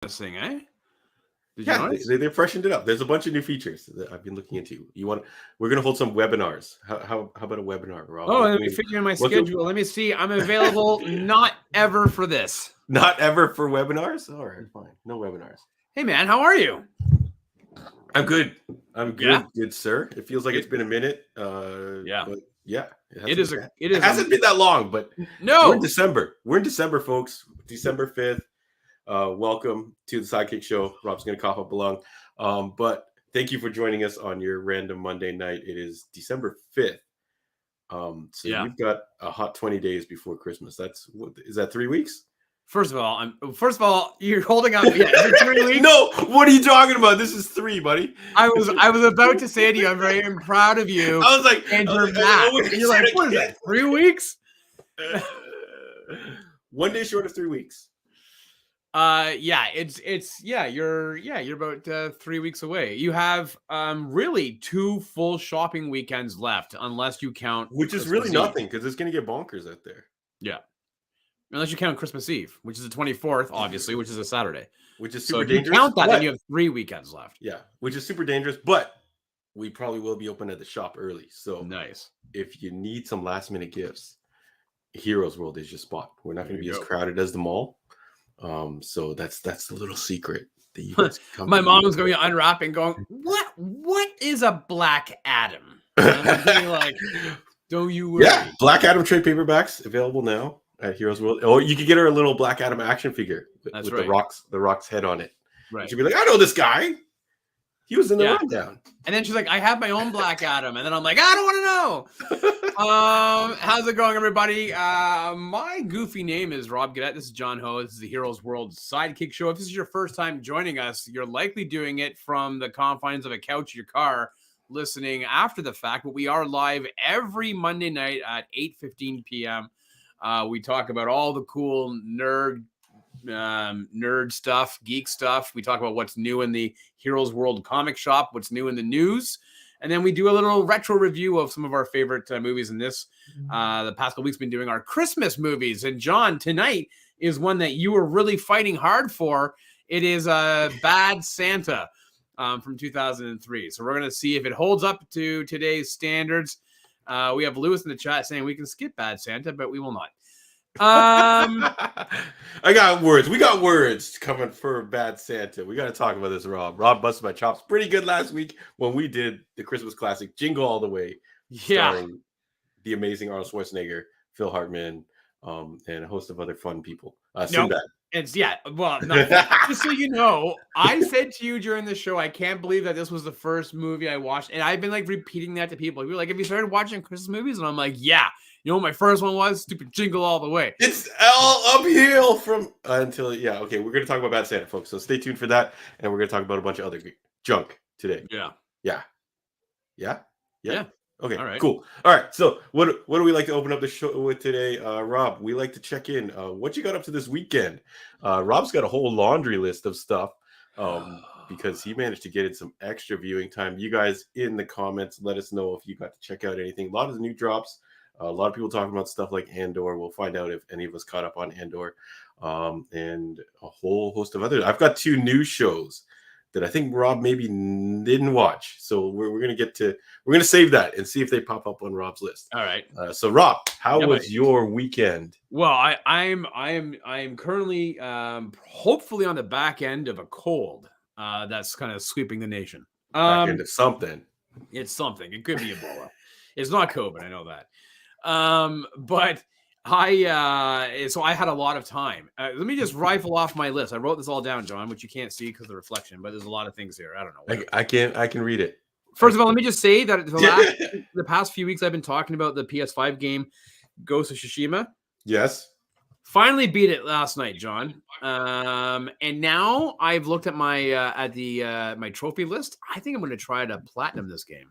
this thing, eh? Did you Yeah, notice? they freshened it up. There's a bunch of new features that I've been looking into. We're gonna hold some webinars. How about a webinar, Rob? Oh, let me figure in my schedule. Let me see. I'm available not ever for this. Not ever for webinars? All right, fine. No webinars. Hey, man, how are you? I'm good. I'm good, good sir. It feels like it's been a minute. Yeah. But yeah, It hasn't been that long, but no. We're in December. We're in December, folks. December 5th. Welcome to the Sidekick Show. Rob's gonna cough up a lung. But thank you for joining us on your random Monday night. It is December 5th. So you've got a hot 20 days before Christmas. Is that 3 weeks? First of all, you're holding up. Yeah, is it 3 weeks? No, what are you talking about? This is 3, buddy. I was about to say to you, I'm very proud of you. I was like, and your math. And you're like, what is that? 3 weeks? 1 day short of 3 weeks. Yeah, you're about 3 weeks away. You have really 2 full shopping weekends left, unless you count, which is really nothing because it's gonna get bonkers out there. Yeah, unless you count Christmas Eve, which is the 24th, obviously, which is a Saturday, which is super dangerous. If you count that, then you have 3 weekends left. Yeah, which is super dangerous, but we probably will be open at the shop early. So nice. If you need some last minute gifts, Heroes World is your spot. We're not going to be as crowded as the mall. So that's the little secret that you guys come. My mom was going to unwrap and going, what is a Black Adam? And I'm like, don't you worry. Yeah, Black Adam trade paperbacks available now at Heroes World. Or you could get her a little Black Adam action figure with the Rock's head on it. Right. She'd be like, I know this guy. He was in the rundown. And then she's like, I have my own Black Adam. And then I'm like, I don't want to know. How's it going, everybody? My goofy name is Rob Jon. This is John Ho. This is the Heroes World Sidekick Show. If this is your first time joining us, you're likely doing it from the confines of a couch in your car, listening after the fact. But we are live every Monday night at 8:15 p.m. We talk about all the cool nerd stuff, geek stuff. We talk about what's new in the Heroes World comic shop, what's new in the news, and then we do a little retro review of some of our favorite movies in this. The past couple weeks been doing our Christmas movies, and John, tonight is one that you were really fighting hard for. It is Bad Santa from 2003. So we're going to see if it holds up to today's standards. We have Lewis in the chat saying we can skip Bad Santa, but we will not. I got words. We got words coming for Bad Santa. We got to talk about this, Rob. Rob busted my chops pretty good last week when we did the Christmas classic Jingle All the Way. Starring the amazing Arnold Schwarzenegger, Phil Hartman, and a host of other fun people. Sinbad. It's well, no, just so you know, I said to you during the show, I can't believe that this was the first movie I watched, and I've been like repeating that to people. You're like, have you started watching Christmas movies? And I'm like, yeah. You know what my first one was? Stupid Jingle All the Way. It's all uphill from until okay. We're gonna talk about Bad Santa, folks. So stay tuned for that, and we're gonna talk about a bunch of other junk today. Yeah. Okay, all right. Cool. All right. So what do we like to open up the show with today, Rob? We like to check in. What you got up to this weekend? Rob's got a whole laundry list of stuff because he managed to get in some extra viewing time. You guys in the comments, let us know if you got to check out anything. A lot of the new drops. A lot of people talking about stuff like Andor. We'll find out if any of us caught up on Andor, and a whole host of others. I've got 2 new shows that I think Rob maybe didn't watch, so we're gonna save that and see if they pop up on Rob's list. All right. So Rob, how was your weekend? Well, I am currently hopefully on the back end of a cold that's kind of sweeping the nation. Back end of something. It's something. It could be Ebola. It's not COVID. I know that. But so I had a lot of time. Let me just rifle off my list. I wrote this all down, John, which you can't see because of the reflection, but there's a lot of things here. I don't know. I can read it. First of all, let me just say that the past few weeks I've been talking about the PS5 game Ghost of Tsushima. Yes. Finally beat it last night, John. And now I've looked at my my trophy list. I think I'm going to try to platinum this game.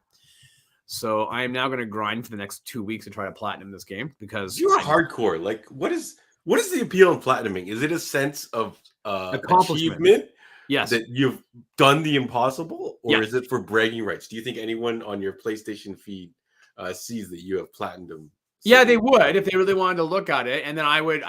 So I am now going to grind for the next 2 weeks to try to platinum this game because you're hardcore. Like, what is the appeal of platinuming? Is it a sense of achievement? Yes, that you've done the impossible, or is it for bragging rights? Do you think anyone on your PlayStation feed sees that you have platinumed Yeah, they So would if they really wanted to look at it, and then I would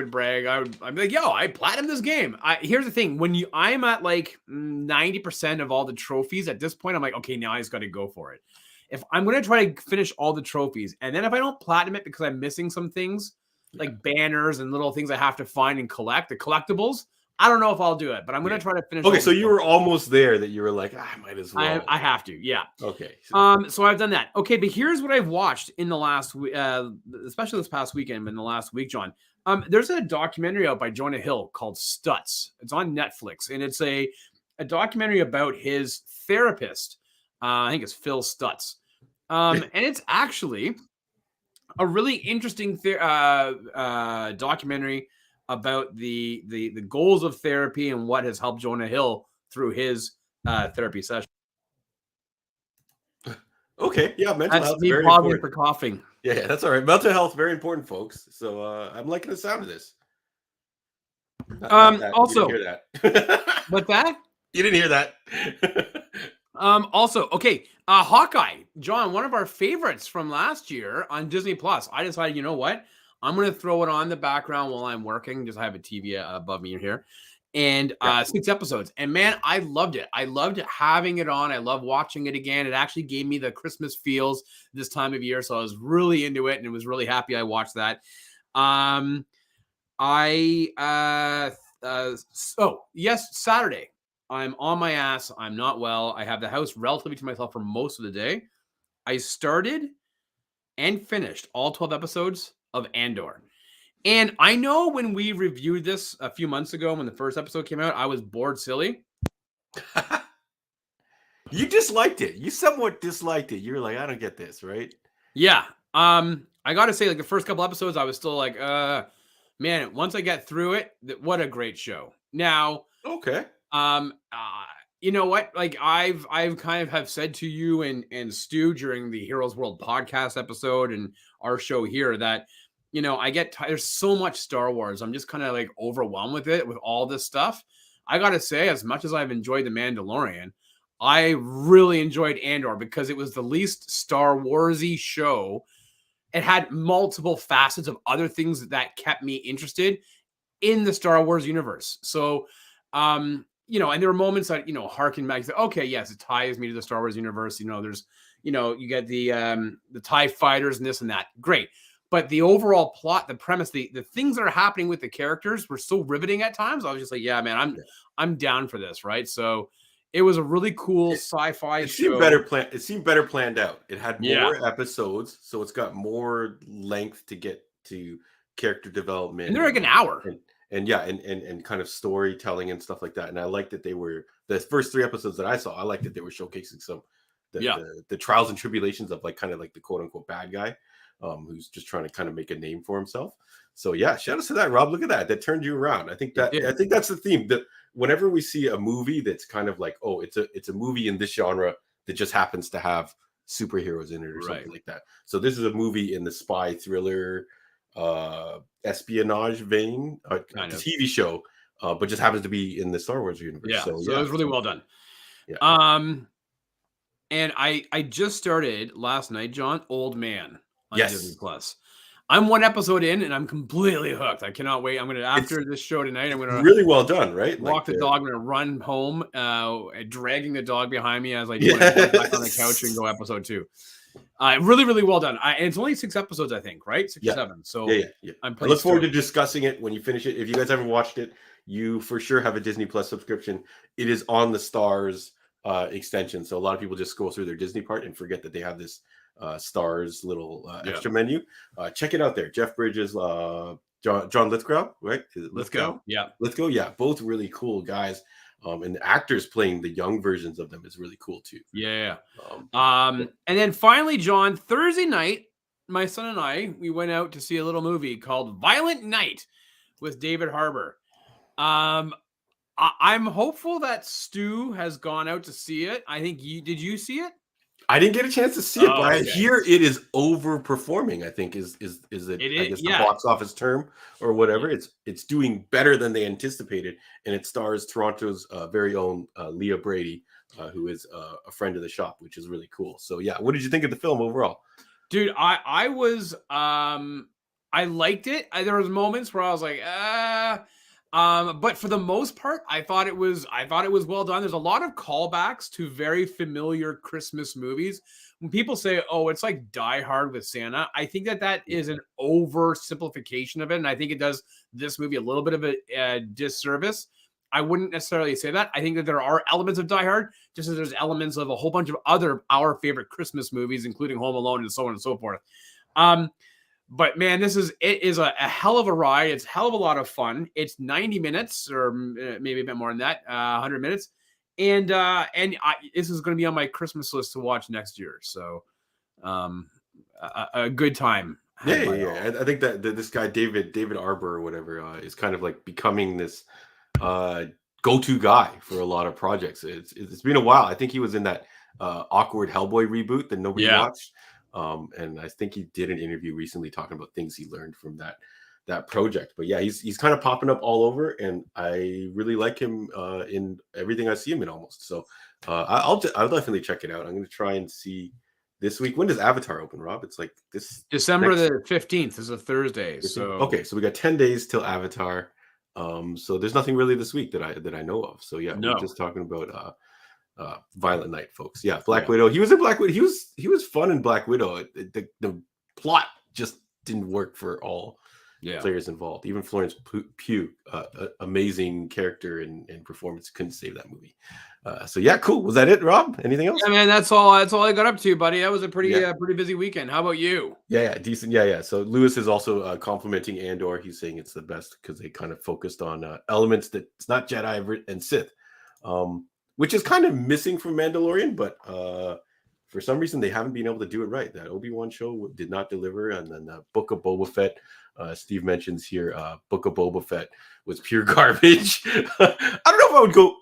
brag. I'd be like, "Yo, I platinum this game." Here's the thing: I'm at like 90% of all the trophies at this point, I'm like, okay, now I just got to go for it. If I'm gonna try to finish all the trophies, and then if I don't platinum it because I'm missing some things, yeah. like banners and little things I have to find and collect, the collectibles, I don't know if I'll do it, but I'm gonna try to finish. Okay, all so the you were trophies. almost there that you were like, I might as well. I have to, yeah. Okay. So I've done that. Okay, but here's what I've watched in the last, especially this past weekend, in the last week, John. There's a documentary out by Jonah Hill called Stutz. It's on Netflix, and it's a documentary about his therapist. I think it's Phil Stutz, and it's actually a really interesting documentary about the goals of therapy and what has helped Jonah Hill through his therapy session. Okay, yeah, mental That's health me very pausing important. for coughing. Yeah, that's all right. Mental health very important, folks. So I'm liking the sound of this. Not that. Also, you didn't hear that. what's that? You didn't hear that. Also, okay, Hawkeye, John, one of our favorites from last year on Disney Plus. I decided, you know what? I'm gonna throw it on the background while I'm working. Just have a TV above me here, and 6 episodes. And man, I loved it. I loved having it on. I love watching it again. It actually gave me the Christmas feels this time of year, so I was really into it, and was really happy I watched that. Yes, Saturday. I'm on my ass. I'm not well. I have the house relatively to myself for most of the day. I started and finished all 12 episodes of Andor. And I know when we reviewed this a few months ago, when the first episode came out, I was bored silly. You disliked it. You somewhat disliked it. You were like, I don't get this, right? Yeah. I got to say, like, the first couple episodes, I was still like, man, once I get through it, what a great show. Now, okay. You know what? Like I've kind of have said to you and Stu during the Heroes World podcast episode and our show here that, you know, I get there's so much Star Wars. I'm just kind of like overwhelmed with it, with all this stuff. I got to say, as much as I've enjoyed The Mandalorian, I really enjoyed Andor because it was the least Star Warsy show. It had multiple facets of other things that kept me interested in the Star Wars universe. So, you know, and there were moments that, you know, harken back to, okay, yes, it ties me to the Star Wars universe. You know, there's, you know, you get the TIE fighters and this and that. Great. But the overall plot, the premise, the things that are happening with the characters were so riveting at times. I was just like, yeah, man, I'm down for this. Right. So it was a really cool sci-fi show. It seemed better planned out. It had more episodes, so it's got more length to get to character development. And they're like an hour. And kind of storytelling and stuff like that. And I liked that they were the first 3 episodes that I saw. I liked that they were showcasing some the trials and tribulations of like kind of like the quote unquote bad guy, who's just trying to kind of make a name for himself. So yeah, shout out to that, Rob. Look at that. That turned you around. I think that's the theme. That whenever we see a movie that's kind of like, oh, it's a movie in this genre that just happens to have superheroes in it or something like that. So this is a movie in the spy thriller, espionage vein, kind of TV show, but just happens to be in the Star Wars universe. Yeah, so it was really well done. Yeah. And I just started last night, John, Old Man on Disney Plus. I'm 1 episode in and I'm completely hooked. I cannot wait. I'm gonna after this show tonight. I'm gonna really well done, right? Walk the dog. I'm gonna run home, dragging the dog behind me as I get back on the couch and go episode 2. Really, really well done. And it's only 6 episodes, I think, right? 6 or 7. So yeah. I look forward to discussing it when you finish it. If you guys haven't watched it, you for sure have a Disney Plus subscription. It is on the Stars extension, so a lot of people just go through their Disney part and forget that they have this Stars little extra menu. Check it out there. Jeff Bridges, John Lithgow, right? Lithgow, yeah, both really cool guys. And the actors playing the young versions of them is really cool too. Yeah. And then finally, John, Thursday night, my son and I, we went out to see a little movie called Violent Night with David Harbour. I'm hopeful that Stu has gone out to see it. I think did you see it? I didn't get a chance to see it, but I hear it is overperforming. I think is it I guess the box office term or whatever. It's doing better than they anticipated, and it stars Toronto's very own Leah Brady, who is a friend of the shop, which is really cool. So yeah, what did you think of the film overall? Dude, I was I liked it. There was moments where I was like, but for the most part, I thought it was well done. There's a lot of callbacks to very familiar Christmas movies. When people say, "Oh, it's like Die Hard with Santa," I think that that is an oversimplification of it, and I think it does this movie a little bit of a disservice. I wouldn't necessarily say that. I think that there are elements of Die Hard, just as there's elements of a whole bunch of other our favorite Christmas movies, including Home Alone and so on and so forth. Um, but man, it is a hell of a ride. It's a hell of a lot of fun. It's 90 minutes or maybe a bit more than that, 100 minutes. And this is going to be on my Christmas list to watch next year. So a good time. I think that this guy David Arbor or whatever is kind of like becoming this go-to guy for a lot of projects. It's been a while. I think he was in that awkward Hellboy reboot that nobody watched. And I think he did an interview recently talking about things he learned from that project. But yeah, he's kind of popping up all over, and I really like him in everything I see him in almost. So I'll definitely check it out. I'm going to try and see this week. When does Avatar open, Rob? It's like this December the 15th is a Thursday. 15th. So okay, so we got 10 days till Avatar. So there's nothing really this week that I know of. So yeah, we're just talking about Violent Night, folks. Yeah, Black Widow. He was in Black Widow. He was fun in Black Widow. The plot just didn't work for all players involved. Even Florence Pugh, amazing character and performance, couldn't save that movie. So yeah, cool. Was that it, Rob? Anything else? Yeah, man, that's all I got up to, buddy. That was a pretty busy weekend. How about you? Yeah, decent. Yeah. So Lewis is also complimenting Andor. He's saying it's the best because they kind of focused on elements that it's not Jedi and Sith. Which is kind of missing from Mandalorian, but for some reason they haven't been able to do it right. That Obi-Wan show did not deliver, and then the Book of Boba Fett, Steve mentions here, Book of Boba Fett was pure garbage. I don't know if I would go.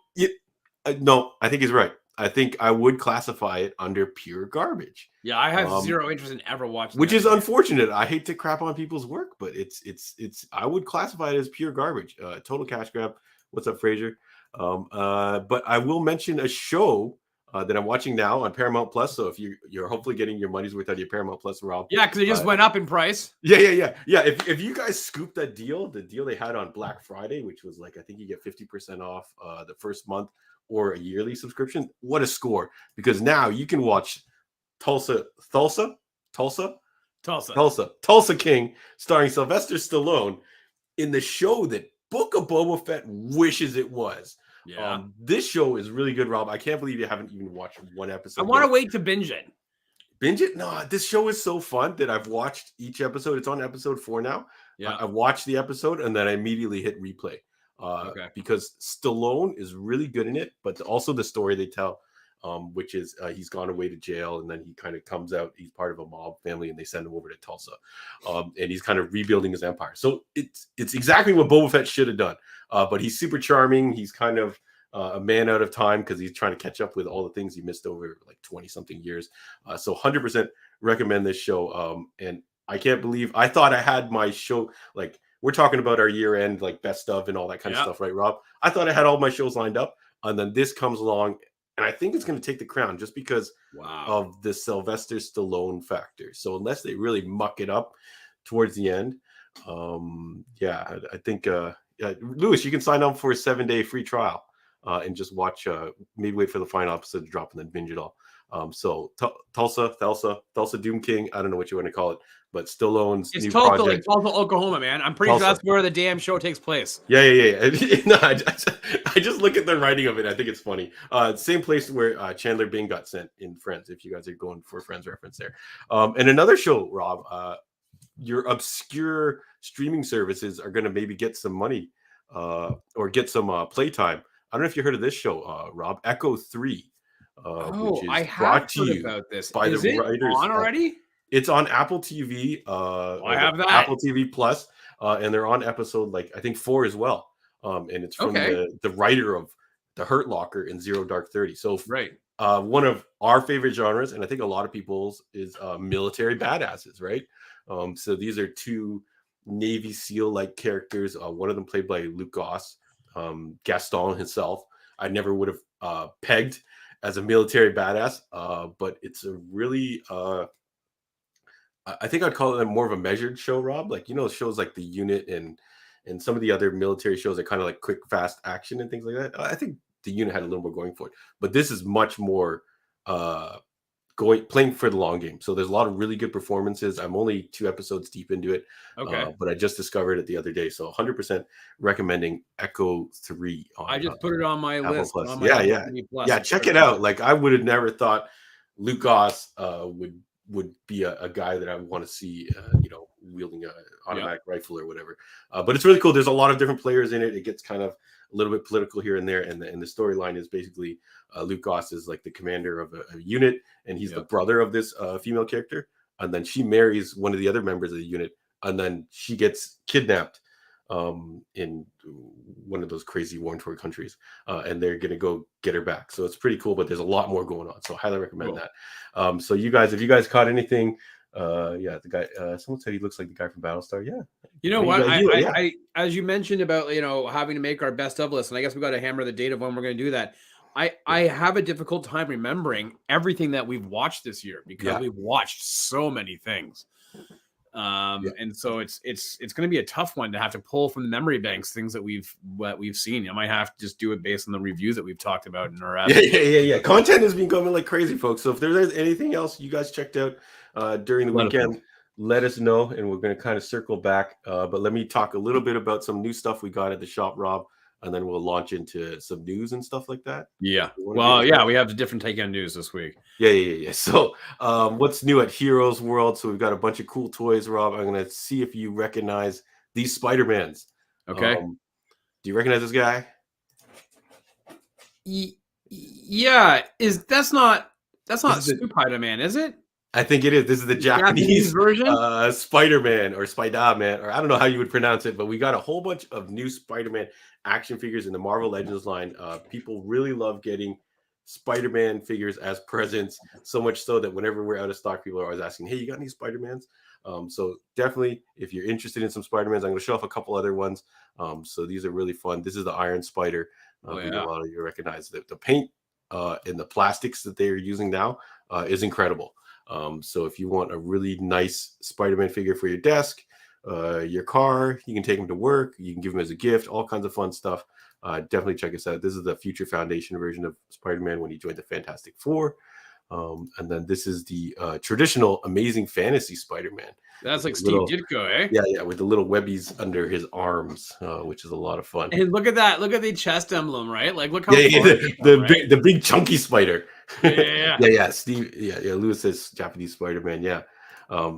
No, I think he's right. I think I would classify it under pure garbage. Yeah, I have zero interest in ever watching, which is unfortunate. I hate to crap on people's work, but it's. I would classify it as pure garbage. Total cash grab. What's up, Fraser? But I will mention a show that I'm watching now on Paramount Plus. So if you're hopefully getting your money's worth out of your Paramount Plus, Rob. Yeah, because it just went up in price. Yeah. If you guys scooped that deal, the deal they had on Black Friday, which was like, I think you get 50% off the first month or a yearly subscription. What a score. Because now you can watch Tulsa King starring Sylvester Stallone in the show that Book of Boba Fett wishes it was. Yeah. This show is really good, Rob. I can't believe you haven't even watched one episode. I want to wait to binge it. Binge it? No, this show is so fun that I've watched each episode. It's on episode 4 now. Yeah. I watched the episode and then I immediately hit replay. Because Stallone is really good in it, but also the story they tell, which is he's gone away to jail and then he kind of comes out. He's part of a mob family and they send him over to Tulsa, and he's kind of rebuilding his empire. So it's exactly what Boba Fett should have done. But he's super charming. He's kind of a man out of time because he's trying to catch up with all the things he missed over like 20 something years. So 100% recommend this show. And I can't believe I thought I had my show like. We're talking about our year end, like best of and all that kind of stuff, right, Rob? I thought I had all my shows lined up, and then this comes along, and I think it's going to take the crown just because of the Sylvester Stallone factor. So unless they really muck it up towards the end, I think, Lewis, you can sign up for a 7-day free trial and just watch, maybe wait for the final episode to drop and then binge it all. So Tulsa Doom King, I don't know what you want to call it, but Stallone's it's new Tulsa, project. Tulsa, Oklahoma, man. I'm pretty sure that's where the damn show takes place. Yeah. No, I just look at the writing of it. I think it's funny. Same place where Chandler Bing got sent in Friends, if you guys are going for a Friends reference there. And another show, Rob, your obscure streaming services are going to maybe get some money or get some playtime. I don't know if you heard of this show, Rob, Echo 3. Which is I have brought to heard you about this. by Is the it writers. on already? It's on Apple TV. I have that. Apple TV Plus, and they're on episode like I think 4 as well. And it's from the writer of The Hurt Locker and Zero Dark 30. So one of our favorite genres, and I think a lot of people's, is military badasses, right? So these are 2 Navy SEAL like characters. One of them played by Luke Goss, Gaston himself. I never would have pegged as a military badass, but it's a really I think I'd call it more of a measured show, Rob. Like, shows like The Unit and some of the other military shows are kind of like quick, fast action and things like that. I think The Unit had a little more going for it, but this is much more uh playing for the long game. So there's a lot of really good performances. I'm only 2 episodes deep into it, Okay. but I just discovered it the other day. So 100% recommending Echo 3 I on just put it on my Apple list Plus. on my Yeah, Apple yeah, TV Plus. yeah. Check it out. Like, I would have never thought Lucas would be a guy that I want to see, wielding a automatic rifle or whatever. But it's really cool. There's a lot of different players in it. It gets kind of a little bit political here and there, and the storyline is basically Lucas is like the commander of a unit, and he's the brother of this female character, and then she marries one of the other members of the unit, and then she gets kidnapped in one of those crazy war torn countries, and they're gonna go get her back. So it's pretty cool, but there's a lot more going on. So highly recommend that. So you guys, if you guys caught anything, yeah, the guy, someone said he looks like the guy from Battlestar. Yeah, you know what? I as you mentioned about having to make our best of list, and I guess we got to hammer the date of when we're going to do that. I have a difficult time remembering everything that we've watched this year because we've watched so many things. And so it's going to be a tough one to have to pull from the memory banks things that we've seen. I might have to just do it based on the reviews that we've talked about in our yeah. Content has been coming like crazy, folks. So if there's anything else you guys checked out during the weekend, let us know, and we're going to kind of circle back. But let me talk a little bit about some new stuff we got at the shop, Rob, and then we'll launch into some news and stuff like that. Yeah. Well, yeah, we have a different take on news this week. Yeah. So what's new at Heroes World? So we've got a bunch of cool toys, Rob. I'm going to see if you recognize these Spider-Mans. Okay. Do you recognize this guy? Yeah. That's not Spider-Man, is it? I think it is. This is the Japanese version, Spider-Man or Spider-Man, or I don't know how you would pronounce it, but we got a whole bunch of new Spider-Man action figures in the Marvel Legends line. People really love getting Spider-Man figures as presents, so much so that whenever we're out of stock, people are always asking, "Hey, you got any Spider-Mans?" So definitely, if you're interested in some Spider-Mans, I'm going to show off a couple other ones. So these are really fun. This is the Iron Spider. A lot of you recognize that the paint and the plastics that they are using now is incredible. So if you want a really nice Spider-Man figure for your desk, your car, you can take them to work, you can give them as a gift, all kinds of fun stuff. Definitely check us out. This is the Future Foundation version of Spider-Man when he joined the Fantastic Four. And then this is the traditional Amazing Fantasy Spider-Man. That's like Steve Ditko, eh? Yeah, with the little webbies under his arms, which is a lot of fun. And look at that. Look at the chest emblem, right? Like, look how the big chunky spider. Yeah. Steve. Yeah. Lewis says Japanese Spider-Man. Yeah.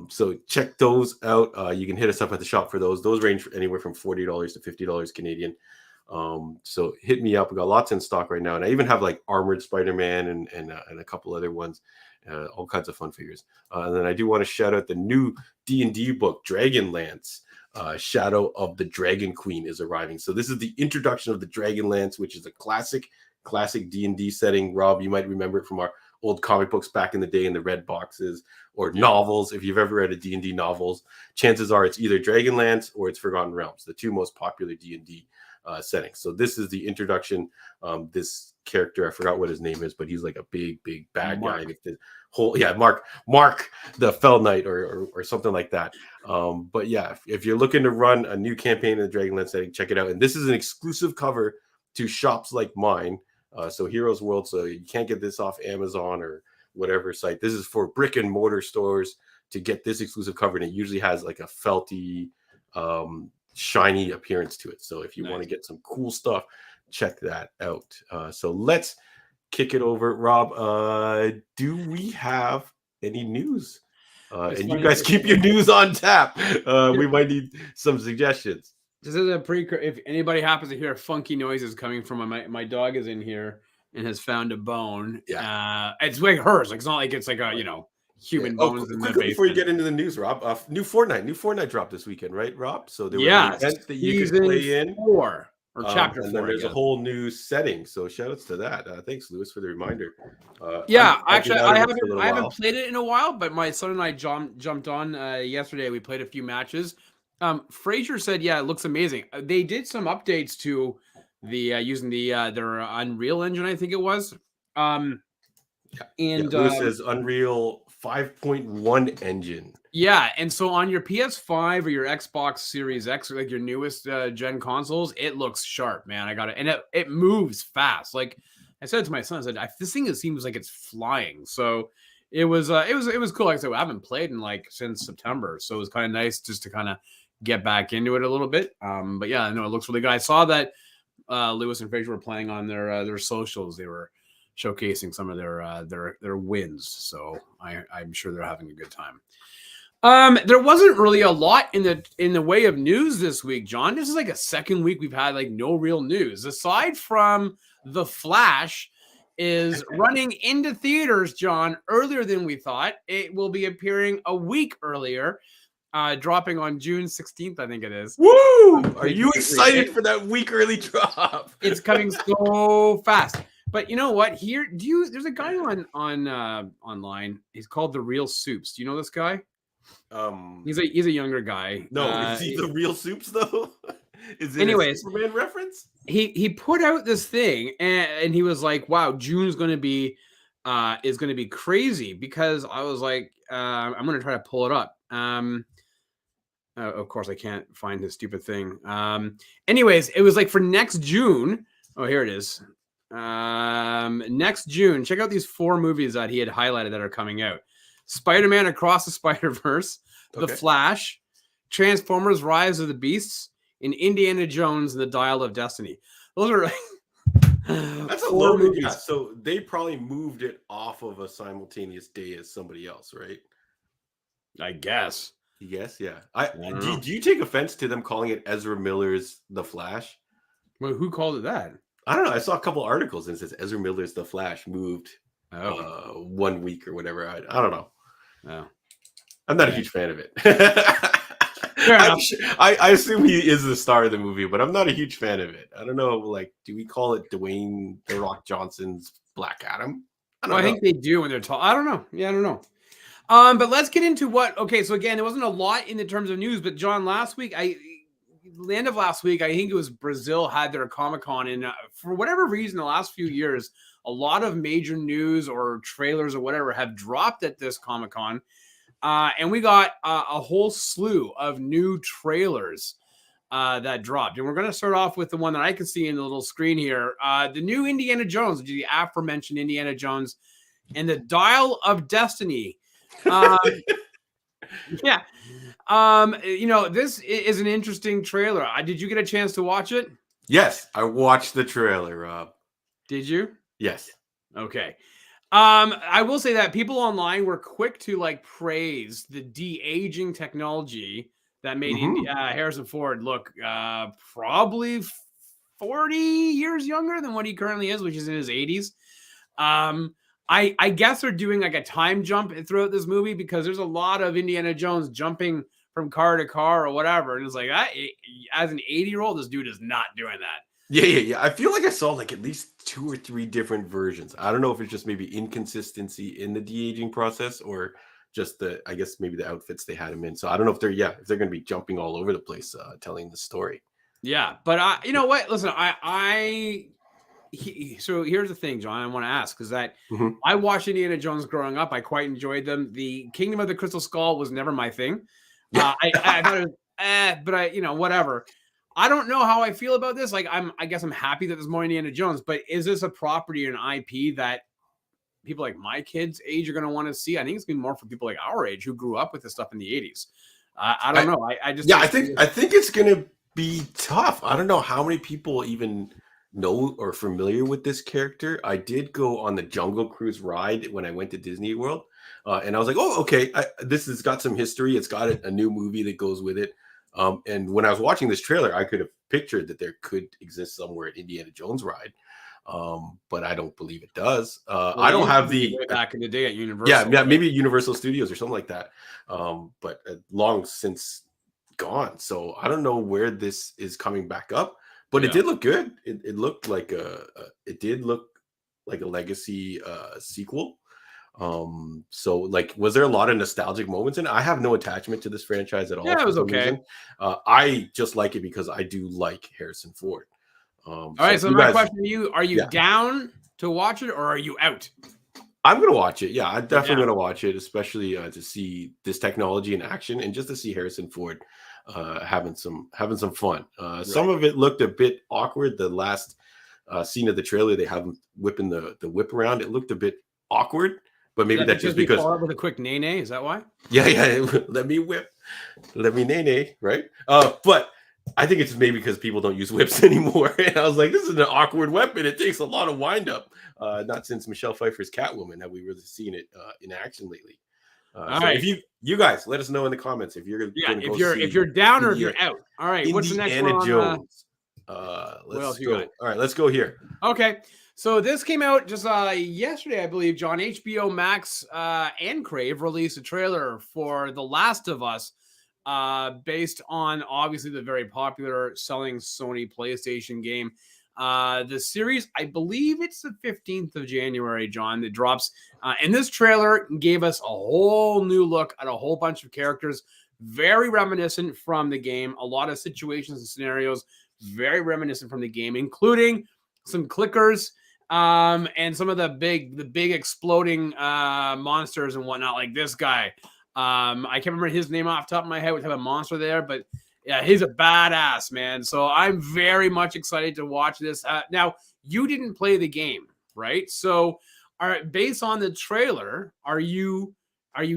So check those out. You can hit us up at the shop for those. Those range anywhere from $40 to $50 Canadian. So hit me up. We got lots in stock right now, and I even have like armored Spider-Man and a couple other ones. All kinds of fun figures. And then I do want to shout out the new D&D book, Dragonlance. Shadow of the Dragon Queen is arriving. So this is the introduction of the Dragonlance, which is a classic D&D setting. Rob, you might remember it from our old comic books back in the day in the red boxes, or novels. If you've ever read a D&D novels, chances are it's either Dragonlance or it's Forgotten Realms, the two most popular D&D settings. So this is the introduction. This character, I forgot what his name is, but he's like a big bad guy. The whole Mark the Fell Knight or something like that. But yeah, if you're looking to run a new campaign in the Dragonlance setting, check it out. And this is an exclusive cover to shops like mine. So Heroes World, so you can't get this off Amazon or whatever site. This is for brick and mortar stores to get this exclusive cover, and it usually has like a felty, shiny appearance to it. So if you want to get some cool stuff, check that out. So let's kick it over. Rob, do we have any news? And you guys keep your news on tap. We might need some suggestions. This is a if anybody happens to hear funky noises coming from my dog is in here and has found a bone. It's like hers. Like, it's not like it's like a human bones in the basement. Before you get into the news, Rob, new Fortnite dropped this weekend, right, Rob? So there was an event that you could play in 4 or chapter 4. And then there's a whole new setting. So shout outs to that. Thanks, Lewis, for the reminder. Actually, I haven't played it in a while, but my son and I jumped on yesterday. We played a few matches. Fraser said, "Yeah, it looks amazing." They did some updates to the using their Unreal Engine, I think it was. Lewis says Unreal 5.1 engine. Yeah, and so on your PS5 or your Xbox Series X, or like your newest gen consoles, it looks sharp, man. I got it, and it moves fast. Like I said to my son, I said, "This thing seems like it's flying." So it was cool. Like I said, I haven't played in like since September, so it was kind of nice just to kind of get back into it a little bit. But yeah, I know it looks really good. I saw that Lewis and Fraser were playing on their socials. They were showcasing some of their wins, so I'm sure they're having a good time. There wasn't really a lot in the way of news this week, John. This is like a second week we've had like no real news aside from The Flash is running into theaters, John, earlier than we thought. It will be appearing a week earlier, dropping on June 16th, I think it is. Woo! Are you excited for that week early drop? It's coming so fast. But you know what? There's a guy on online. He's called The Real Soups. Do you know this guy? He's a younger guy. No, is he The Real Soups though? Is it anyways, a Superman reference? He put out this thing and he was like, "Wow, June's going to be crazy," because I was like, I'm going to try to pull it up. Of course, I can't find his stupid thing. Anyways, it was like for next June. Oh, here it is. Next June, check out these 4 movies that he had highlighted that are coming out. Spider-Man Across the Spider-Verse, The Flash, Transformers Rise of the Beasts, and Indiana Jones and the Dial of Destiny. Those are that's a 4 movies. Yeah, so they probably moved it off of a simultaneous day as somebody else, right? I guess. Yes, yeah. Do you take offense to them calling it Ezra Miller's The Flash? Well, who called it that? I don't know. I saw a couple articles and it says Ezra Miller's The Flash moved 1 week or whatever. I don't know. Oh. I'm not a huge fan of it. I assume he is the star of the movie, but I'm not a huge fan of it. I don't know. Like, do we call it Dwayne The Rock Johnson's Black Adam? I think they do when they're tall. I don't know. Yeah, I don't know. But let's get into what. Okay, so again, there wasn't a lot in the terms of news, but John, the end of last week, I think it was Brazil had their Comic-Con, and for whatever reason, the last few years, a lot of major news or trailers or whatever have dropped at this Comic-Con. And we got a whole slew of new trailers that dropped. And we're going to start off with the one that I can see in the little screen here. The new Indiana Jones, the aforementioned Indiana Jones and the Dial of Destiny. Yeah. This is an interesting trailer. Did you get a chance to watch it? Yes, I watched the trailer, Rob. Did you? Yes. Okay. I will say that people online were quick to praise the de-aging technology that made Harrison Ford look probably 40 years younger than what he currently is, which is in his 80s. I guess they're doing a time jump throughout this movie because there's a lot of Indiana Jones jumping from car to car or whatever. And it's like, as an 80-year-old, this dude is not doing that. Yeah. I feel like I saw at least 2 or 3 different versions. I don't know if it's just maybe inconsistency in the de-aging process or just I guess maybe the outfits they had him in. So I don't know if they're going to be jumping all over the place telling the story. Yeah, but you know what? Listen, so here's the thing, John, I want to ask is that I watched Indiana Jones growing up. I quite enjoyed them. The Kingdom of the Crystal Skull was never my thing. I thought it was, but whatever. I don't know how I feel about this. I guess I'm happy that there's more Indiana Jones, but is this a property or an IP that people like my kids' age are going to want to see? I think it's going to be more for people like our age who grew up with this stuff in the 80s. I don't know. I think it's going to be tough. I don't know how many people even know or familiar with this character. I did go on the Jungle Cruise ride when I went to Disney World, and I was like, oh, okay, this has got some history. It's got a new movie that goes with it. And when I was watching this trailer, I could have pictured that there could exist somewhere an Indiana Jones ride, but I don't believe it does. I don't have the back in the day at Universal. Yeah, maybe Universal Studios or something like that. But long since gone, so I don't know where this is coming back up. But it did look good. It looked like it did look like a legacy sequel. So was there a lot of nostalgic moments in it? I have no attachment to this franchise at all. Yeah, it was okay. I just like it because I do like Harrison Ford. All right, so my question to you, are you down to watch it or are you out? I'm gonna watch it. Yeah, I'm definitely Yeah. gonna watch it, especially to see this technology in action and just to see Harrison Ford having some fun. Some Right. of it looked a bit awkward. The last scene of the trailer, they have him whipping the whip around. It looked a bit awkward, but Is maybe that that's just because he because followed up with a quick nay nay? Is that why? yeah, let me whip, let me nay nay, right? But I think it's maybe because people don't use whips anymore. And I was like, this is an awkward weapon. It takes a lot of wind up. Not since Michelle Pfeiffer's Catwoman have we really seen it in action lately. All So if right. you guys let us know in the comments if you're Yeah. going to go If see you're down or if you're out. All right. What's the next one Indiana on? Jones. What else Let's you got? go. All right, let's go here. Okay. So this came out just yesterday, I believe, John. HBO Max and Crave released a trailer for The Last of Us, based on obviously the very popular selling Sony PlayStation game. The series, I believe it's the 15th of January, John, that drops. And this trailer gave us a whole new look at a whole bunch of characters, very reminiscent from the game. A lot of situations and scenarios, very reminiscent from the game, including some clickers, and some of the big exploding monsters and whatnot, like this guy. I can't remember his name off the top of my head. We have a monster there, but yeah, he's a badass, man. So I'm very much excited to watch this. Now, you didn't play the game, right? So, based on the trailer, are you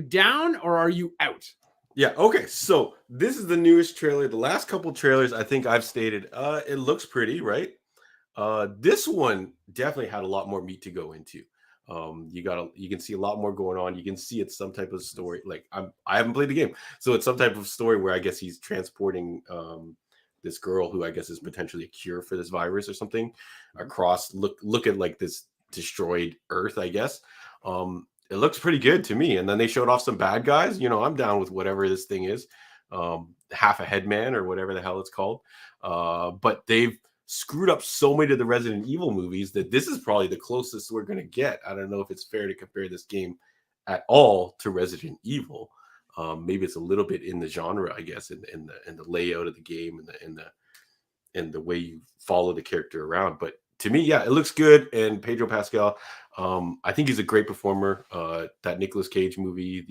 down or are you out? Yeah, okay. So this is the newest trailer. The last couple trailers, I think I've stated, it looks pretty, right? This one definitely had a lot more meat to go into. You can see a lot more going on. You can see it's some type of story. Like I haven't played the game, so it's some type of story where I guess he's transporting this girl who I guess is potentially a cure for this virus or something across. Look at like this destroyed Earth, I guess. It looks pretty good to me. And then they showed off some bad guys. You know, I'm down with whatever this thing is, half a head man or whatever the hell it's called. But they've screwed up so many of the Resident Evil movies that this is probably the closest we're going to get. I don't know if it's fair to compare this game at all to Resident Evil. Maybe it's a little bit in the genre, I guess, in the layout of the game and the way you follow the character around. But to me, yeah, it looks good. And Pedro Pascal, I think he's a great performer. That Nicolas Cage movie,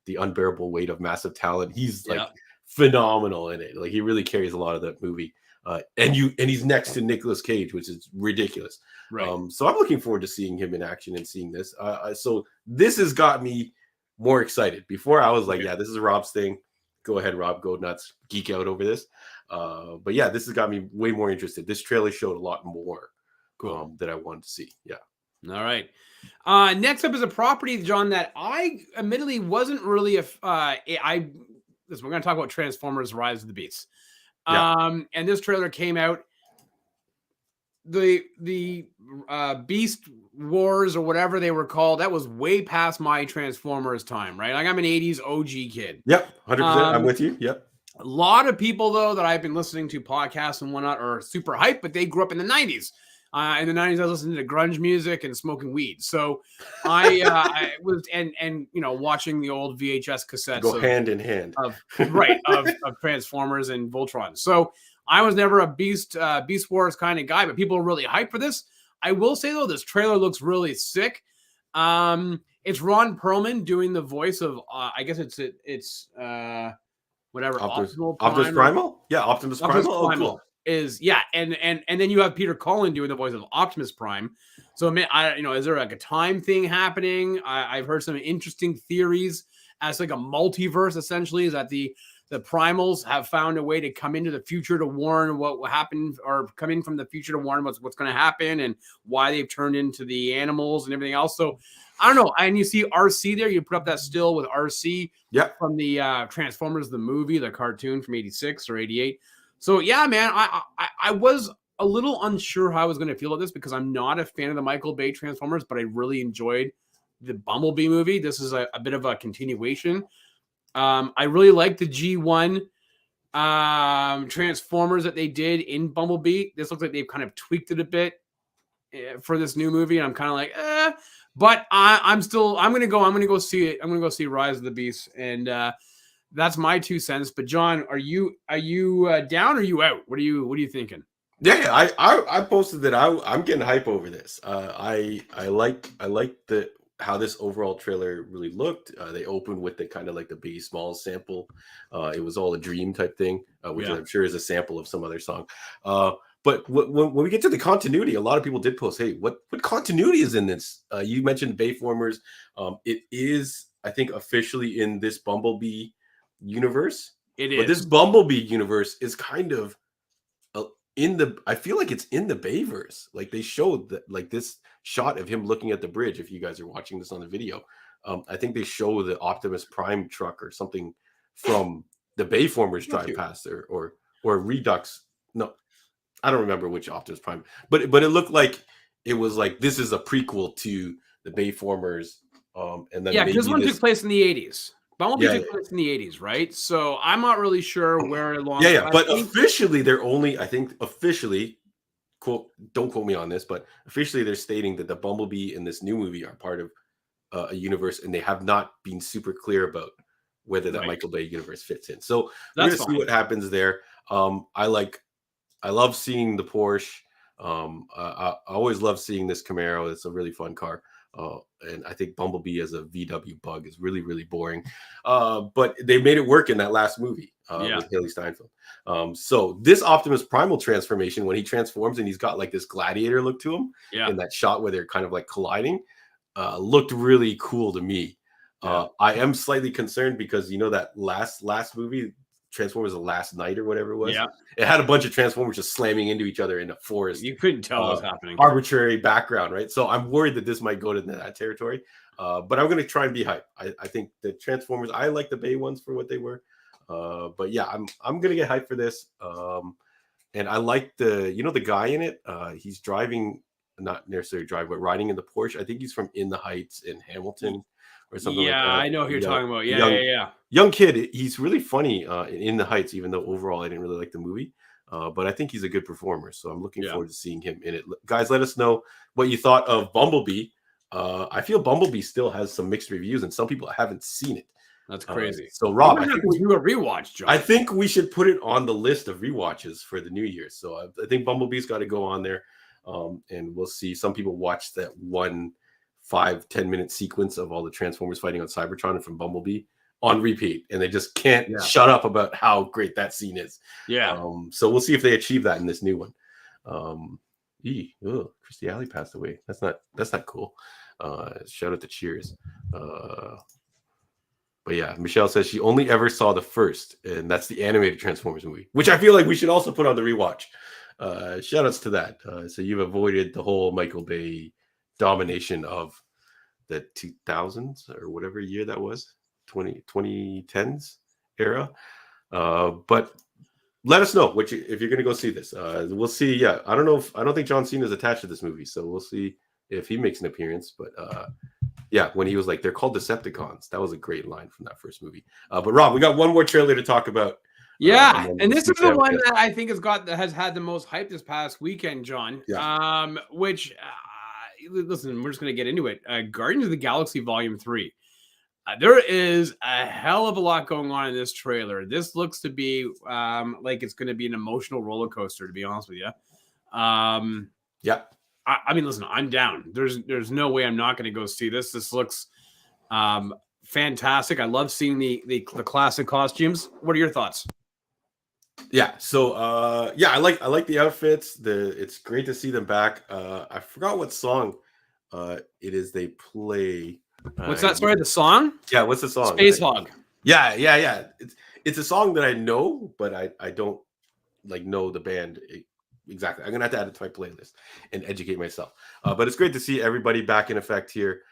the Unbearable Weight of Massive Talent, he's like phenomenal in it. Like he really carries a lot of that movie. And he's next to Nicolas Cage, which is ridiculous. Right. So I'm looking forward to seeing him in action and seeing this. So this has got me more excited. Before I was like, yeah, this is Rob's thing. Go ahead, Rob, go nuts, geek out over this. But yeah, this has got me way more interested. This trailer showed a lot more that I wanted to see. Yeah. All right. Next up is a property, John, that I admittedly wasn't really we're going to talk about Transformers: Rise of the Beasts. And this trailer came out. The Beast Wars or whatever they were called, that was way past my Transformers time, right? Like I'm an 80s OG kid. Yep, 100%. I'm with you. Yep. A lot of people, though, that I've been listening to podcasts and whatnot are super hyped, but they grew up in the 90s. In the 90s, I was listening to grunge music and smoking weed. So I was, and you know, watching the old VHS cassettes. Go hand in hand. Of Transformers and Voltron. So I was never a Beast Wars kind of guy, but people are really hyped for this. I will say, though, this trailer looks really sick. It's Ron Perlman doing the voice of, I guess it's whatever. Optimus Primal? Yeah, Optimus Primal. Oh, cool. And then you have Peter Cullen doing the voice of Optimus Prime. So is there like a time thing happening? I've heard some interesting theories as like a multiverse. Essentially, is that the Primals have found a way to come into the future to warn what will happen, or come in from the future to warn what's going to happen and why they've turned into the animals and everything else. So I don't know. And you see RC there. You put up that still with RC from the Transformers, the movie, the cartoon from 86 or 88. So yeah, man, I was a little unsure how I was going to feel about this because I'm not a fan of the Michael Bay Transformers, but I really enjoyed the Bumblebee movie. This is a bit of a continuation. I really like the G1 Transformers that they did in Bumblebee. This looks like they've kind of tweaked it a bit for this new movie, and I'm kind of like, but I'm going to go see it. I'm going to go see Rise of the Beast, and that's my 2 cents. But John, are you down or are you out? What are you thinking? Yeah, I posted that I'm getting hype over this. I like the how this overall trailer really looked. They opened with the kind of like the Biggie Smalls sample. It was all a dream type thing, which I'm sure is a sample of some other song. But when we get to the continuity, a lot of people did post, "Hey, what continuity is in this?" You mentioned Bayformers. It is, I think, officially in this Bumblebee universe. It is. But this Bumblebee universe is kind of I feel like it's in the Bayverse. Like they showed that, like this shot of him looking at the bridge. If you guys are watching this on the video, I think they show the Optimus Prime truck or something from the Bayformers drive past there, or Redux. No, I don't remember which Optimus Prime, but it looked like it was like this is a prequel to the Bayformers. And then because this one took place in the 80s. Bumblebee took place in the 80s, right? So I'm not really sure where along. But officially, they're only, I think, officially, don't quote me on this, but officially they're stating that the Bumblebee in this new movie are part of a universe, and they have not been super clear about whether that Michael Bay universe fits in. So we're gonna see what happens there. I love seeing the Porsche. I always love seeing this Camaro. It's a really fun car. And I think Bumblebee as a VW bug is really, really boring. But they made it work in that last movie with Haley Steinfeld. So this Optimus Primal transformation, when he transforms and he's got like this gladiator look to him in that shot where they're kind of like colliding, looked really cool to me. I am slightly concerned because, you know, that last movie, Transformers the Last Night or whatever it was. It had a bunch of Transformers just slamming into each other in a forest. You couldn't tell what was happening. Arbitrary background, right? So I'm worried that this might go to that territory. But I'm going to try and be hyped. I think the Transformers, I like the Bay ones for what they were. But yeah, I'm going to get hyped for this. And I like the guy in it. He's driving, not necessarily driving, but riding in the Porsche. I think he's from In the Heights in Hamilton. Or something like that. I know who you're talking about. Young kid. He's really funny in The Heights, even though overall I didn't really like the movie. But I think he's a good performer. So I'm looking forward to seeing him in it. Guys, let us know what you thought of Bumblebee. I feel Bumblebee still has some mixed reviews, and some people haven't seen it. That's crazy. So Rob, I think we do a rewatch, John. I think we should put it on the list of rewatches for the new year. So I think Bumblebee's got to go on there. And we'll see. Some people watch that 5-10 minute sequence of all the Transformers fighting on Cybertron and from Bumblebee on repeat, and they just can't shut up about how great that scene is. So we'll see if they achieve that in this new one. Christy Alley passed away. That's not cool. Shout out to Cheers. But yeah, Michelle says she only ever saw the first, and that's the animated Transformers movie, which I feel like we should also put on the rewatch. Shout outs to that. So you've avoided the whole Michael Bay domination of the 2000s or whatever year that was, 2010s era. But let us know if you're going to go see this. We'll see. I don't think John Cena is attached to this movie, so we'll see if he makes an appearance. But when he was like, they're called Decepticons. That was a great line from that first movie. But Rob, we got one more trailer to talk about. And this is the one that I think has had the most hype this past weekend, John. Which listen, we're just going to get into it. Guardians of the Galaxy Volume 3. There is a hell of a lot going on in this trailer. This looks to be like it's going to be an emotional roller coaster, to be honest with you. I mean, listen, I'm down. There's no way I'm not going to go see this. This looks fantastic. I love seeing the classic costumes. What are your thoughts? So I like the outfits. It's great to see them back. I forgot what song it is they play. What's that? Sorry, the song? Yeah, what's the song? Space Hog. Yeah. It's a song that I know, but I don't know the band exactly. I'm gonna have to add it to my playlist and educate myself. But it's great to see everybody back in effect here,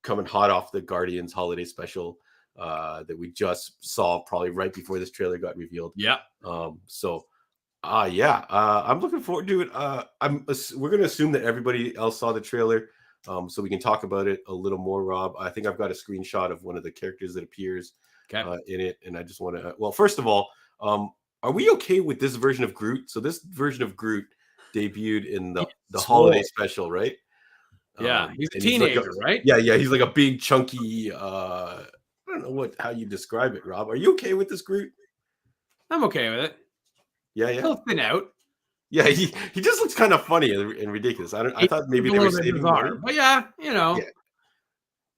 coming hot off the Guardians holiday special that we just saw probably right before this trailer got revealed. I'm looking forward to it. We're gonna assume that everybody else saw the trailer. So we can talk about it a little more, Rob. I think I've got a screenshot of one of the characters that appears in it. And I just want to, well, first of all, are we okay with this version of Groot? So this version of Groot debuted in the holiday special, right? He's a teenager, right? Yeah. He's like a big, chunky, I don't know how you describe it, Rob. Are you okay with this Groot? I'm okay with it. Yeah. He'll thin out. Yeah, he just looks kind of funny and ridiculous. I thought maybe they were saving money. But yeah.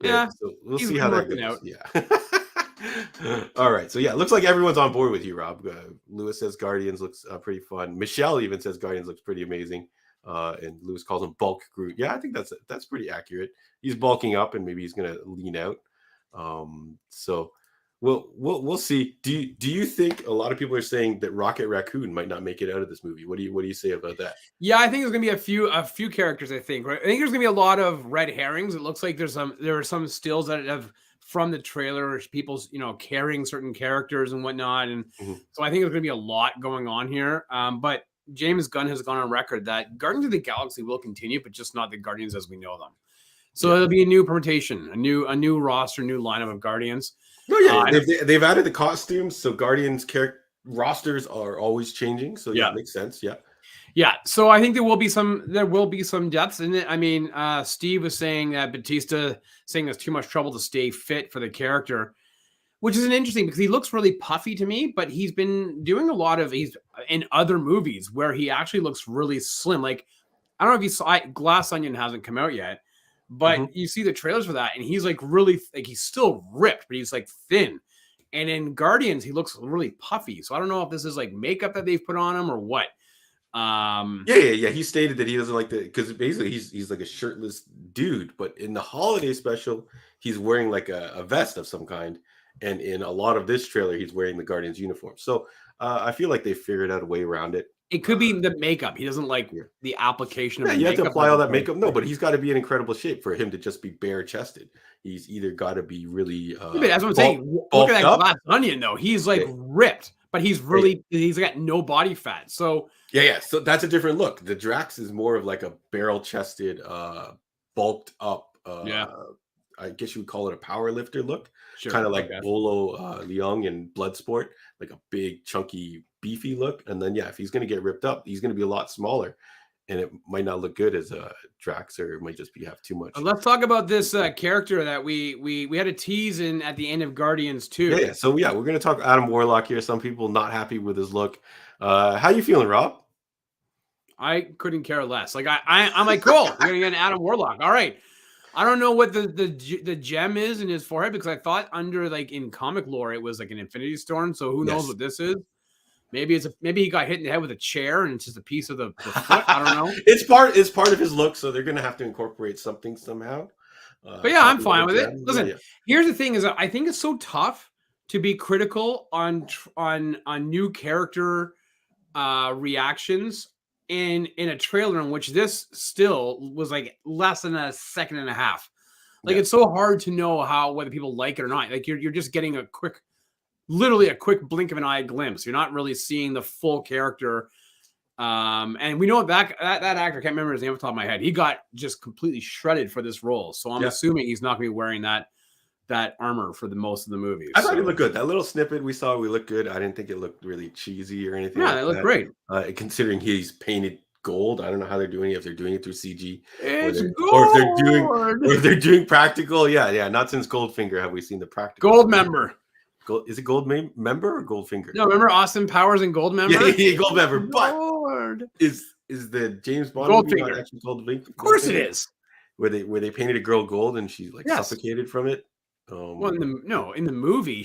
right? Yeah, So we'll he's see been how that working goes. out. Yeah. All right. So yeah, it looks like everyone's on board with you, Rob. Lewis says Guardians looks pretty fun. Michelle even says Guardians looks pretty amazing. And Lewis calls him bulk Groot. Yeah, I think that's pretty accurate. He's bulking up, and maybe he's gonna lean out. So we'll see. Do you think a lot of people are saying that Rocket Raccoon might not make it out of this movie? What do you say about that? Yeah, I think there's gonna be a few characters. I think, right? I think there's gonna be a lot of red herrings. It looks like there are some stills that have from the trailer, people's carrying certain characters and whatnot, and Mhm. so I think there's gonna be a lot going on here. But James Gunn has gone on record that Guardians of the Galaxy will continue, but just not the Guardians as we know them. So Yeah. it'll be a new permutation, a new roster, new lineup of Guardians. Oh yeah, they've added the costumes, so Guardians rosters are always changing. So yeah, Yeah. it makes sense. Yeah. Yeah, so I think there will be some depths in it. I mean, Steve was saying that Batista saying there's too much trouble to stay fit for the character, which is interesting because he looks really puffy to me, but he's been doing a lot of he's in other movies where he actually looks really slim. Like I don't know if you saw Glass Onion hasn't come out yet, but Mhm. you see the trailers for that, and he's like really like he's still ripped, but he's like thin. And in Guardians, he looks really puffy. So I don't know if this is like makeup that they've put on him or what. Yeah. He stated that he doesn't like because basically he's like a shirtless dude, but in the holiday special, he's wearing like a vest of some kind, and in a lot of this trailer, he's wearing the Guardians uniform. So I feel like they figured out a way around it. It could be the makeup. He doesn't like Yeah. the application of Yeah, the you have to makeup. apply all that makeup. No, but he's got to be in incredible shape for him to just be bare chested. He's either got to be really Yeah, but that's what I'm saying. Look at bulked that up. Glass Onion, though. He's like Yeah. ripped, but he's got no body fat. So Yeah. So that's a different look. The Drax is more of like a barrel chested, bulked up. yeah, I guess you would call it a power lifter look, sure. kind of like Okay. Bolo Leung in Bloodsport, like a big, chunky, beefy look. And then yeah, if he's going to get ripped up, he's going to be a lot smaller, and it might not look good as a Drax, or it might just be have too much. Let's talk about this character that we had a tease in at the end of Guardians 2. Yeah. So yeah, we're going to talk Adam Warlock here. Some people not happy with his look. How you feeling, Rob? I couldn't care less. Like I'm like, cool. We're gonna get an Adam Warlock. All right. I don't know what the gem is in his forehead because I thought under like in comic lore it was like an Infinity Stone. So who knows what this is? Maybe maybe he got hit in the head with a chair and it's just a piece of the foot. I don't know. It's part of his look, so they're gonna have to incorporate something somehow. But yeah, I'm fine with it. Listen, Yeah. here's the thing: is that I think it's so tough to be critical on new character reactions in a trailer in which this still was like less than a second and a half. Like it's so hard to know whether people like it or not. Like you're just getting literally a quick blink of an eye glimpse. You're not really seeing the full character. And we know that actor, I can't remember his name off the top of my head. He got just completely shredded for this role. So I'm assuming he's not going to be wearing that armor for the most of the movie. I thought it looked good. That little snippet we saw, we looked good. I didn't think it looked really cheesy or anything. Yeah, it looked great. Considering he's painted gold, I don't know how they're doing it, if they're doing it through CG or if they're doing practical. Yeah. Not since Goldfinger have we seen the practical. Gold member. Is it Gold Member or Goldfinger? No, remember Austin Powers and Gold member? Yeah, Gold Member. But Lord. is the James Bond Goldfinger actually called Goldfinger? Of course it is. Where they painted a girl gold and she like suffocated from it. Well, in the movie,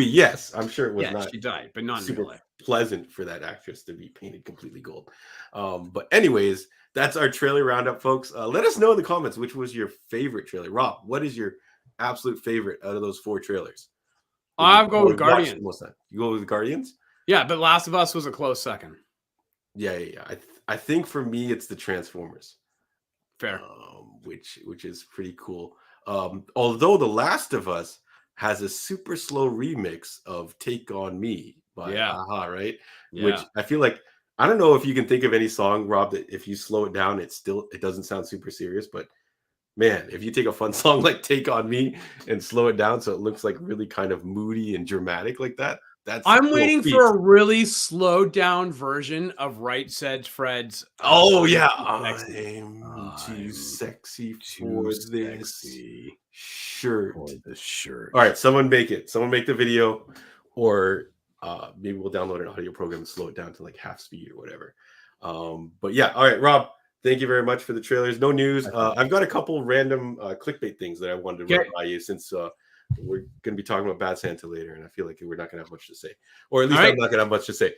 yes, I'm sure it was not. She died, but not super in real life. pleasant for that actress to be painted completely gold. But anyways, that's our trailer roundup, folks. Let us know in the comments which was your favorite trailer. Rob, what is your absolute favorite out of those 4 trailers? I'll go with Guardians. You go with Guardians? Yeah, but Last of Us was a close second. Yeah. I think for me it's the Transformers. Fair. Which is pretty cool. Although The Last of Us has a super slow remix of Take On Me by Ohhhh, right? Yeah. Which I feel like, I don't know if you can think of any song, Rob, that if you slow it down, it doesn't sound super serious, but man, if you take a fun song like Take On Me and slow it down so it looks like really kind of moody and dramatic like that, I'm waiting for a really slowed down version of Right Said Fred's. Oh yeah, I'm too sexy for this shirt. All right, someone make it. Someone make the video, or maybe we'll download an audio program and slow it down to like half speed or whatever. But yeah, all right, Rob. Thank you very much for the trailers. No news. I've got a couple random clickbait things that I wanted to run by you since we're going to be talking about Bad Santa later, and I feel like we're not going to have much to say, or at least I'm not going to have much to say.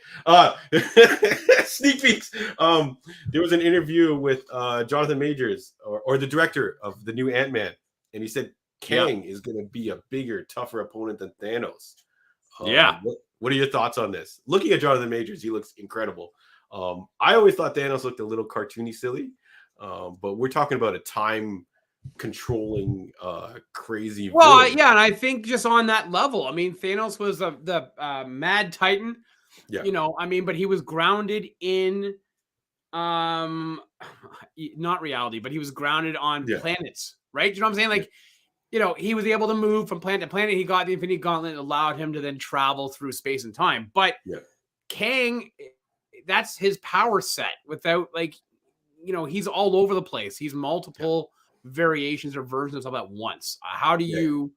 Sneak peeks. There was an interview with Jonathan Majors, or the director of the new Ant-Man, and he said Kang is going to be a bigger, tougher opponent than Thanos. What are your thoughts on this? Looking at Jonathan Majors, he looks incredible. I always thought Thanos looked a little cartoony silly, but we're talking about a time controlling crazy villain. Yeah, and I think just on that level, I mean, Thanos was the mad titan, you know, I mean, but he was grounded in not reality, but he was grounded on planets, right? You know what I'm saying? Like, you know, he was able to move from planet to planet. He got the Infinity Gauntlet, allowed him to then travel through space and time. But Kang, that's his power set without, like, you know, he's all over the place. He's multiple variations or versions of stuff at once. How do you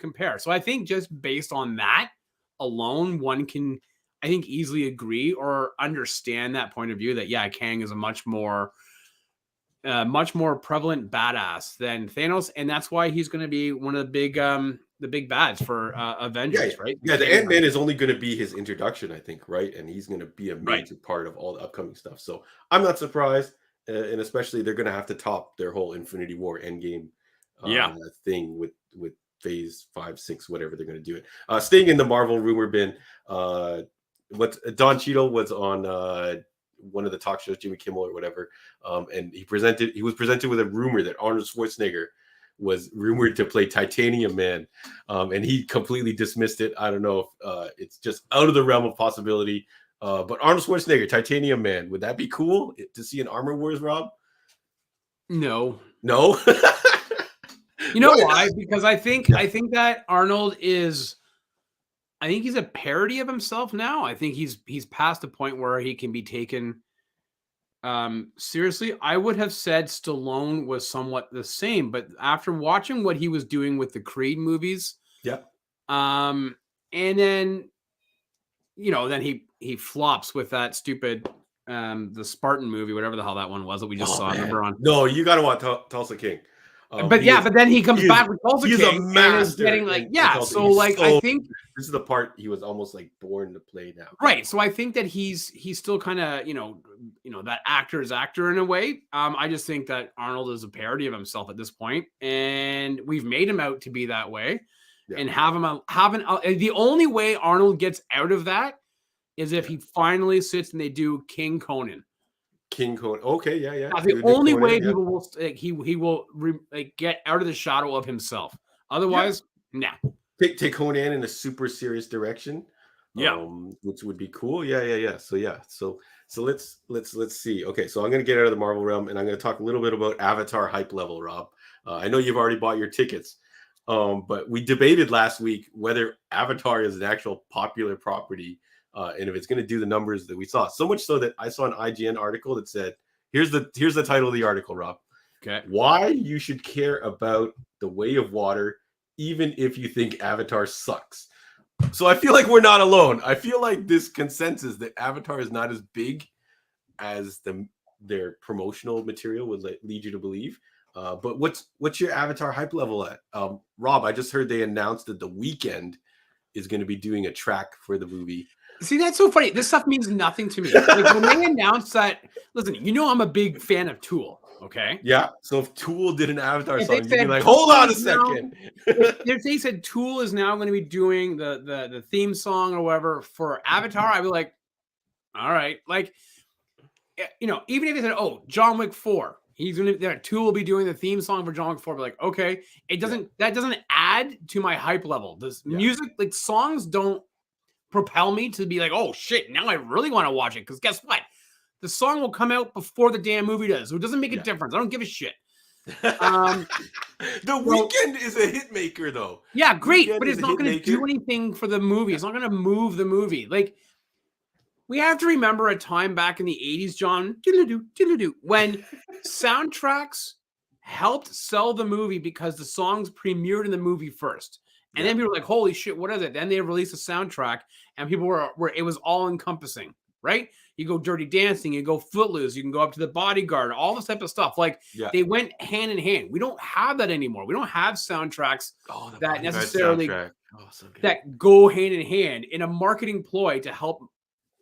compare? So I think just based on that alone, one can, I think, easily agree or understand that point of view that Kang is a much more prevalent badass than Thanos, and that's why he's going to be one of the big bads for Avengers, right? Yeah, the Ant-Man is only going to be his introduction, I think, right? And he's going to be a major part of all the upcoming stuff. So I'm not surprised, and especially they're going to have to top their whole Infinity War Endgame thing with Phase 5, 6, whatever they're going to do it. Staying in the Marvel rumor bin, Don Cheadle was on one of the talk shows, Jimmy Kimmel or whatever, and he was presented with a rumor that Arnold Schwarzenegger was rumored to play Titanium Man, and he completely dismissed it. I don't know if it's just out of the realm of possibility, but Arnold Schwarzenegger, Titanium Man, would that be cool to see in Armor Wars, Rob? No. You know why? Because I think that Arnold is, I think he's a parody of himself now. I think he's past a point where he can be taken seriously. I would have said Stallone was somewhat the same, but after watching what he was doing with the Creed movies, and then, you know, then he flops with that stupid the Spartan movie, whatever the hell that one was that we just saw. Remember on? No, you got to watch Tulsa King. But then he comes back with Tulsa King. He's a master. Getting like, so like, I think this is the part he was almost like born to play now. Right. So I think that he's still kind of, you know, that actor's actor in a way. I just think that Arnold is a parody of himself at this point, and we've made him out to be that way, and the only way Arnold gets out of that is if he finally sits and they do King Conan. Okay, yeah. The only way people will he will get out of the shadow of himself. Otherwise, nah. Take Conan in a super serious direction. Which would be cool. Yeah. So let's see. Okay, so I'm gonna get out of the Marvel realm and I'm gonna talk a little bit about Avatar hype level, Rob. I know you've already bought your tickets, but we debated last week whether Avatar is an actual popular property. And if it's going to do the numbers that we saw, so much so that I saw an IGN article that said, here's the title of the article, Rob. Okay. Why you should care about The Way of Water, even if you think Avatar sucks. So I feel like we're not alone. I feel like this consensus that Avatar is not as big as their promotional material would lead you to believe. But what's your Avatar hype level at? Rob, I just heard they announced that The Weeknd is going to be doing a track for the movie. See, that's so funny. This stuff means nothing to me. Like when they announced that, listen, you know I'm a big fan of Tool, okay? Yeah. So if Tool did an Avatar song, you'd be like, hold on a second. If they said Tool is now going to be doing the theme song or whatever for Avatar, I'd be like, all right. Like, you know, even if they said, oh, John Wick 4, he's going to, Tool will be doing the theme song for John Wick 4, I'd be like, okay. That doesn't add to my hype level. This music, like songs don't propel me to be like, oh shit, now I really want to watch it, because guess what, the song will come out before the damn movie does, so it doesn't make a difference. I don't give a shit. The Weeknd is a hit maker though. Yeah, great, but it's not going to do anything for the movie. It's not going to move the movie. Like, we have to remember a time back in the 80s, John, when soundtracks helped sell the movie because the songs premiered in the movie first. And then people were like, holy shit, what is it? Then they released a soundtrack and people were it was all encompassing, right? You go Dirty Dancing, you go Footloose, you can go up to The Bodyguard, all this type of stuff. Like they went hand in hand. We don't have that anymore. We don't have soundtracks that necessarily that go hand in hand in a marketing ploy to help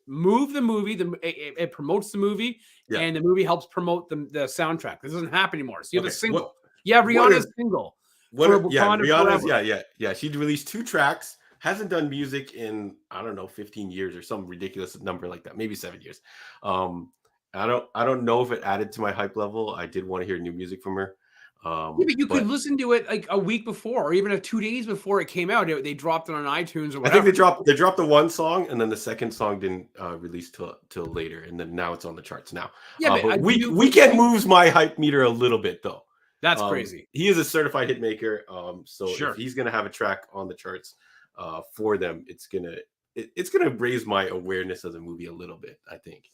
move the movie. It promotes the movie, and the movie helps promote the soundtrack. This doesn't happen anymore. So you have a single. Rihanna's single. Rihanna's she released 2 tracks. Hasn't done music in, I don't know, 15 years or some ridiculous number like that, maybe 7 years. I don't know if it added to my hype level. I did want to hear new music from her. But you could listen to it like a week before, or even 2 days before it came out. They dropped it on iTunes or whatever. I think they dropped the one song, and then the second song didn't release till later, and then now it's on the charts now. But Weeknd moves my hype meter a little bit though. That's crazy. He is a certified hit maker. So if he's gonna have a track on the charts for them, it's gonna raise my awareness of the movie a little bit. I think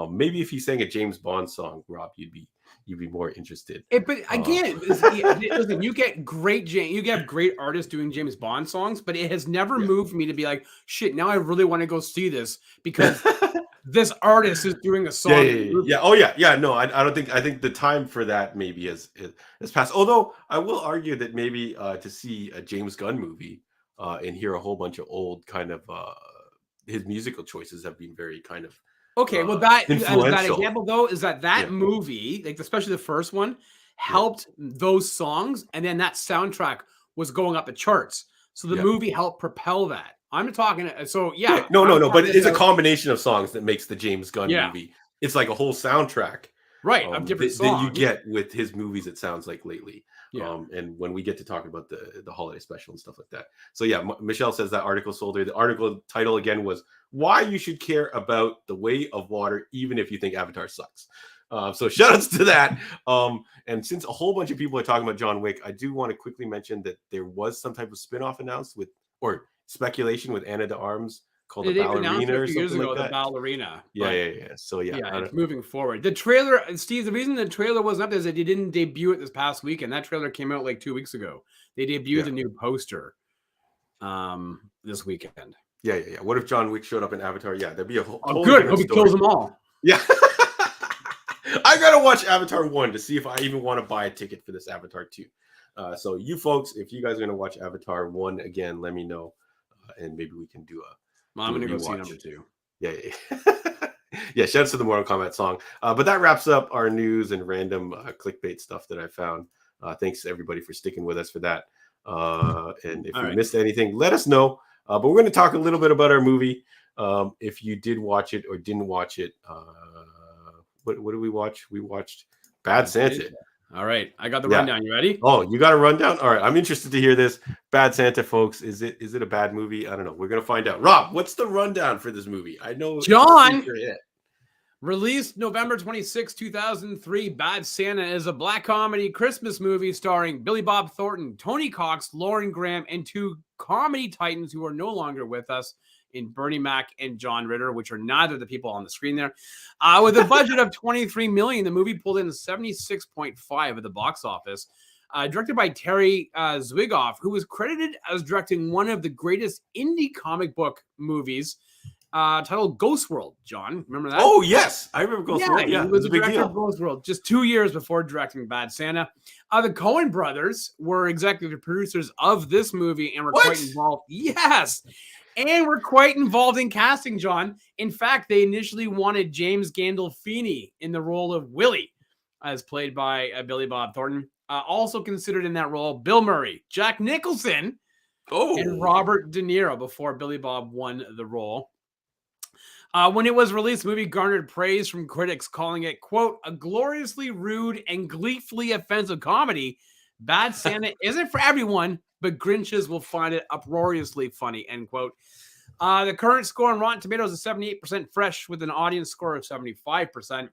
maybe if he sang a James Bond song, Rob, you'd be more interested. But again, listen, you get great artists doing James Bond songs, but it has never moved me to be like, shit, now I really want to go see this because this artist is doing a song. No, I don't think. I think the time for that maybe has passed. Although I will argue that maybe to see a James Gunn movie and hear a whole bunch of old kind of his musical choices have been very kind of well, that example though is that movie, like especially the first one, helped those songs, and then that soundtrack was going up the charts. So the movie helped propel that. I'm talking. So no, but it's a combination of songs that makes the James Gunn movie. It's like a whole soundtrack, of different songs that you get with his movies. It sounds like lately. And when we get to talk about the holiday special and stuff like that. So Michelle says that article sold her. The article title again was "Why You Should Care About the Way of Water Even If You Think Avatar Sucks." So shout outs to that. And since a whole bunch of people are talking about John Wick, I do want to quickly mention that there was some type of spinoff announced or speculation with Anna de Armas called The Ballerina or something like that. The Ballerina. So it's moving forward. The trailer, Steve, the reason the trailer wasn't up is that they didn't debut it this past weekend. That trailer came out like 2 weeks ago. They debuted the new poster this weekend. What if John Wick showed up in Avatar? That'd be a whole good. Hope he kills them all. I gotta watch Avatar 1 to see if I even want to buy a ticket for this Avatar 2. So you folks, if you guys are gonna watch Avatar 1 again, let me know, and maybe we can do a. I'm gonna go see number 2. Shout out to the Mortal Kombat song. But that wraps up our news and random clickbait stuff that I found. Thanks to everybody for sticking with us for that. And if you missed anything, let us know. But we're going to talk a little bit about our movie. If you did watch it or didn't watch it, what did we watch? We watched Bad Santa. All right, I got the rundown. You ready? Oh, you got a rundown? All right, I'm interested to hear this. Bad Santa, folks. Is it a bad movie? I don't know. We're gonna find out. Rob, what's the rundown for this movie? I know John. Released November 26, 2003, Bad Santa is a black comedy Christmas movie starring Billy Bob Thornton, Tony Cox, Lauren Graham, and 2 comedy titans who are no longer with us in Bernie Mac and John Ritter, which are neither of the people on the screen there. With a budget of $23 million, the movie pulled in 76.5 at the box office. Directed by Terry Zwigoff, who was credited as directing one of the greatest indie comic book movies, titled Ghost World. John, remember that? Oh, yes. I remember Ghost World. Yeah, he was a director of Ghost World just 2 years before directing Bad Santa. The Coen brothers were executive producers of this movie and were quite involved. Yes. And were quite involved in casting, John. In fact, they initially wanted James Gandolfini in the role of Willie, as played by Billy Bob Thornton. Also considered in that role, Bill Murray, Jack Nicholson, and Robert De Niro before Billy Bob won the role. When it was released, the movie garnered praise from critics, calling it, quote, a gloriously rude and gleefully offensive comedy. Bad Santa isn't for everyone, but Grinches will find it uproariously funny, end quote. The current score on Rotten Tomatoes is 78% fresh with an audience score of 75%.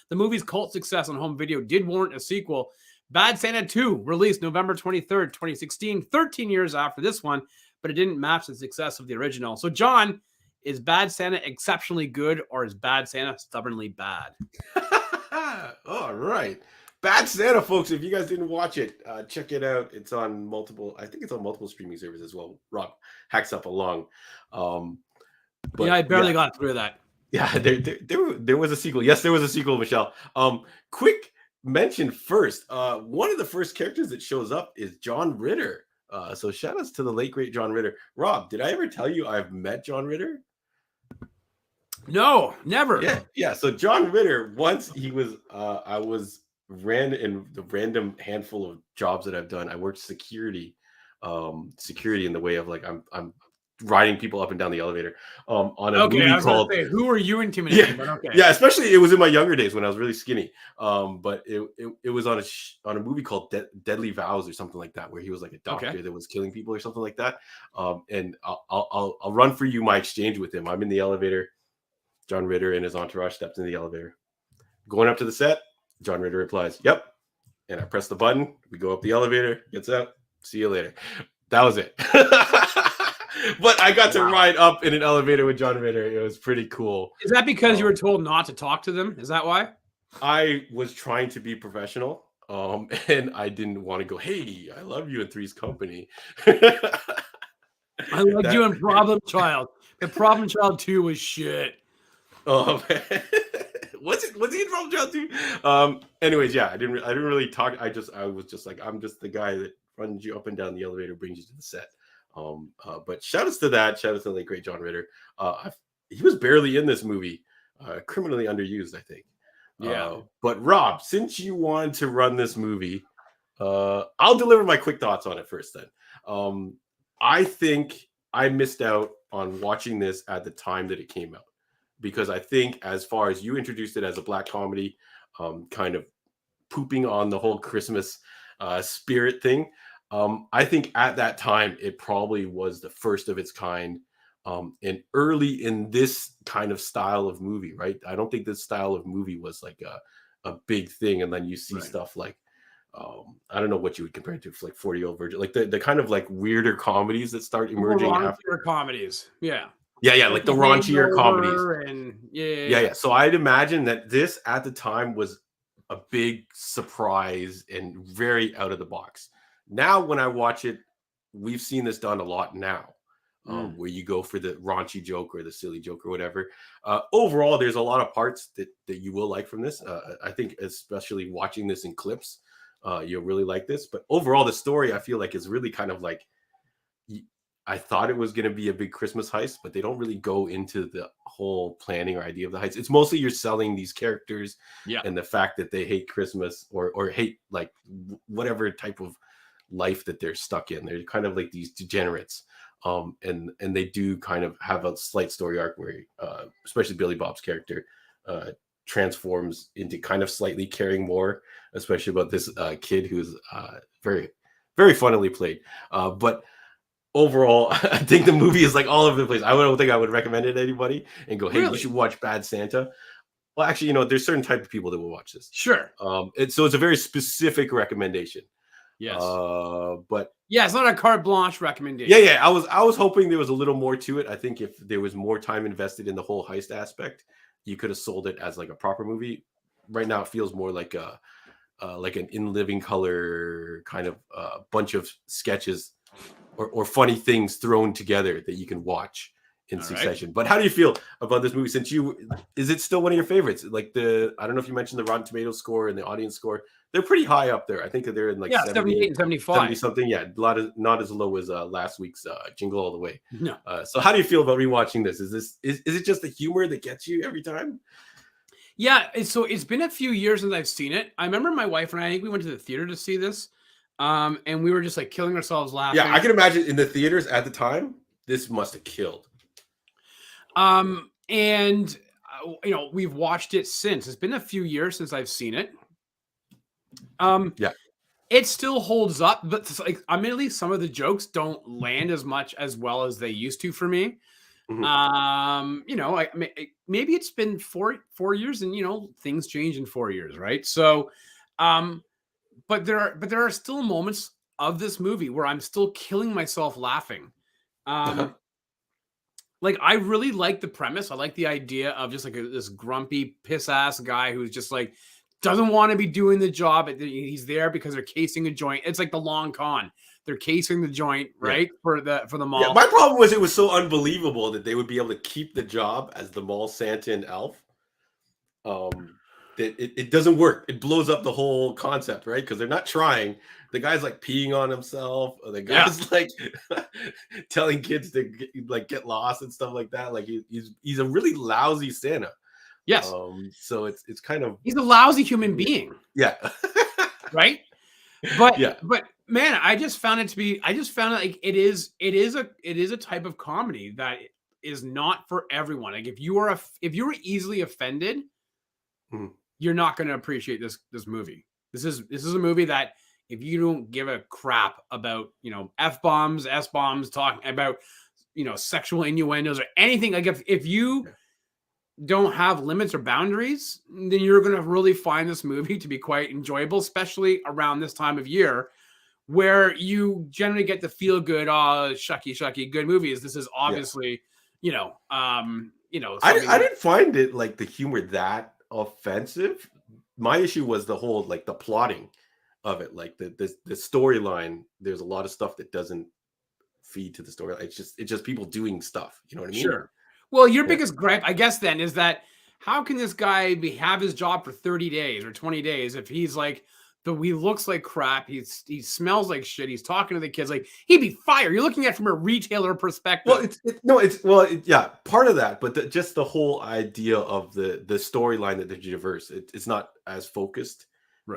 The movie's cult success on home video did warrant a sequel. Bad Santa 2 released November 23rd, 2016, 13 years after this one, but it didn't match the success of the original. So, John, is Bad Santa exceptionally good, or is Bad Santa stubbornly bad? All right. Bad Santa, folks. If you guys didn't watch it, check it out. It's on multiple streaming services as well. Rob hacks up along. I barely got through that. Yeah, there was a sequel. Yes, there was a sequel, Michelle. Quick mention first. One of the first characters that shows up is John Ritter. So shout outs to the late great John Ritter. Rob, did I ever tell you I've met John Ritter? No, never. Yeah. So John Ritter, once he was, I was ran in the random handful of jobs that I've done. I worked security in the way of like I'm riding people up and down the elevator on a Okay, I movie was gonna called say, who are you intimidating? yeah But okay. yeah, especially it was in my younger days when I was really skinny. But it was on a movie called Deadly Vows or something like that, where he was like a doctor that was killing people or something like that. And I'll run for you my exchange with him. I'm in the elevator. John Ritter and his entourage steps in the elevator. Going up to the set, John Ritter replies, "Yep." And I press the button. We go up the elevator. Gets out. See you later. That was it. But I got to ride up in an elevator with John Ritter. It was pretty cool. Is that because you were told not to talk to them? Is that why? I was trying to be professional, and I didn't want to go, "Hey, I love you in Three's Company." I liked you in Problem Child. The Problem Child 2 was shit. Oh man. Was he in Rob Jon too? Anyways, yeah, I didn't really talk. I was just like, I'm just the guy that runs you up and down the elevator, brings you to the set. But shout outs to that. Shout outs to the late great John Ritter. He was barely in this movie. Criminally underused, I think. Yeah. But Rob, since you wanted to run this movie, I'll deliver my quick thoughts on it first then. I think I missed out on watching this at the time that it came out. Because I think as far as you introduced it as a black comedy, kind of pooping on the whole Christmas spirit thing, I think at that time it probably was the first of its kind and early in this kind of style of movie, right? I don't think this style of movie was like a big thing. And then you see stuff like, I don't know what you would compare it to, like 40-Year-Old Virgin, like the kind of like weirder comedies that start emerging after comedies. Yeah. Yeah, like the raunchier comedies. And yeah. So I'd imagine that this at the time was a big surprise and very out of the box. Now, when I watch it, we've seen this done a lot now, where you go for the raunchy joke or the silly joke or whatever. Overall, there's a lot of parts that you will like from this. I think especially watching this in clips, you'll really like this. But overall, the story I feel like is really kind of like, I thought it was going to be a big Christmas heist, but they don't really go into the whole planning or idea of the heist. It's mostly you're selling these characters and the fact that they hate Christmas or hate like whatever type of life that they're stuck in. They're kind of like these degenerates. And they do kind of have a slight story arc where, especially Billy Bob's character, transforms into kind of slightly caring more, especially about this kid who's very, very funnily played. But overall, I think the movie is like all over the place. I don't think I would recommend it to anybody and go, "Hey, you should watch Bad Santa." Well, actually, there's certain type of people that will watch this. Sure. So it's a very specific recommendation. Yes. But yeah, it's not a carte blanche recommendation. Yeah. I was hoping there was a little more to it. I think if there was more time invested in the whole heist aspect, you could have sold it as like a proper movie. Right now, it feels more like like an In Living Color kind of bunch of sketches or funny things thrown together that you can watch in succession. Right. But how do you feel about this movie? Is it still one of your favorites? Like I don't know if you mentioned the Rotten Tomatoes score and the audience score. They're pretty high up there. I think that they're in like 78 and 75. 70 something. Yeah, not as low as last week's Jingle All the Way. No. So how do you feel about rewatching this? Is it just the humor that gets you every time? Yeah, so it's been a few years since I've seen it. I remember my wife and I think we went to the theater to see this. And we were just like killing ourselves laughing. Yeah, I can imagine in the theaters at the time, this must have killed. And we've watched it since. It's been a few years since I've seen it. Yeah, it still holds up, but like admittedly, some of the jokes don't land as well as they used to for me. Mm-hmm. Maybe it's been four years, and things change in 4 years, right? So, but there are still moments of this movie where I'm still killing myself laughing. Like I really like the premise. I like the idea of just like this grumpy piss ass guy who's just like doesn't want to be doing the job. He's there because they're casing a joint. It's like the long con. They're casing the joint, right? For the mall. Yeah, my problem was it was so unbelievable that they would be able to keep the job as the mall Santa and elf. That it doesn't work. It blows up the whole concept, right? Because they're not trying. The guy's like peeing on himself, or the guy's like telling kids to get lost and stuff like that. Like he's a really lousy Santa. Yes. So it's kind of, he's a lousy human being. Yeah. Right. But yeah. But man, I just found it like it is a type of comedy that is not for everyone. Like if you were easily offended, you're not going to appreciate this movie. This is a movie that if you don't give a crap about, F-bombs, S-bombs, talking about, sexual innuendos or anything, like if you don't have limits or boundaries, then you're going to really find this movie to be quite enjoyable, especially around this time of year where you generally get the feel good, shucky good movies. This is obviously, I didn't find it like the humor that offensive. My issue was the whole the plotting of it, like the storyline. There's a lot of stuff that doesn't feed to the story. It's just people doing stuff. You know what I mean? Sure. Well, your biggest gripe, I guess, then is that how can this guy have his job for 30 days or 20 days if he's like he looks like crap, he smells like shit, he's talking to the kids like he'd be fired. You're looking at it from a retailer perspective. Well, yeah, part of that, but just the whole idea of the storyline that they're diverse. It's not as focused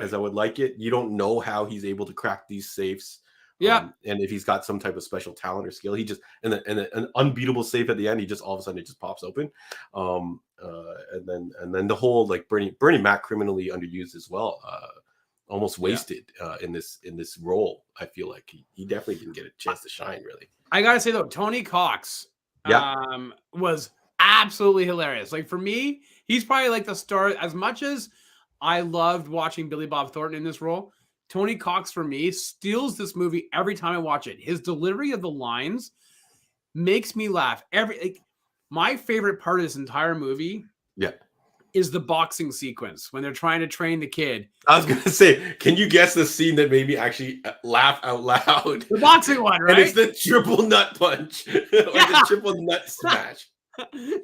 as I would like it. You don't know how he's able to crack these safes. Yeah, and if he's got some type of special talent or skill, he just and an unbeatable safe at the end, he just all of a sudden it just pops open. And then the whole Bernie Mac criminally underused as well, almost wasted in this role. I feel like he definitely didn't get a chance to shine. Really, I gotta say though, Tony Cox was absolutely hilarious. Like for me, he's probably like the star. As much as I loved watching Billy Bob Thornton in this role, Tony Cox, for me, steals this movie every time I watch it. His delivery of the lines makes me laugh. My favorite part of this entire movie is the boxing sequence when they're trying to train the kid. I was going to say, can you guess the scene that made me actually laugh out loud? The boxing one, right? And it's the triple nut punch or the triple nut smash.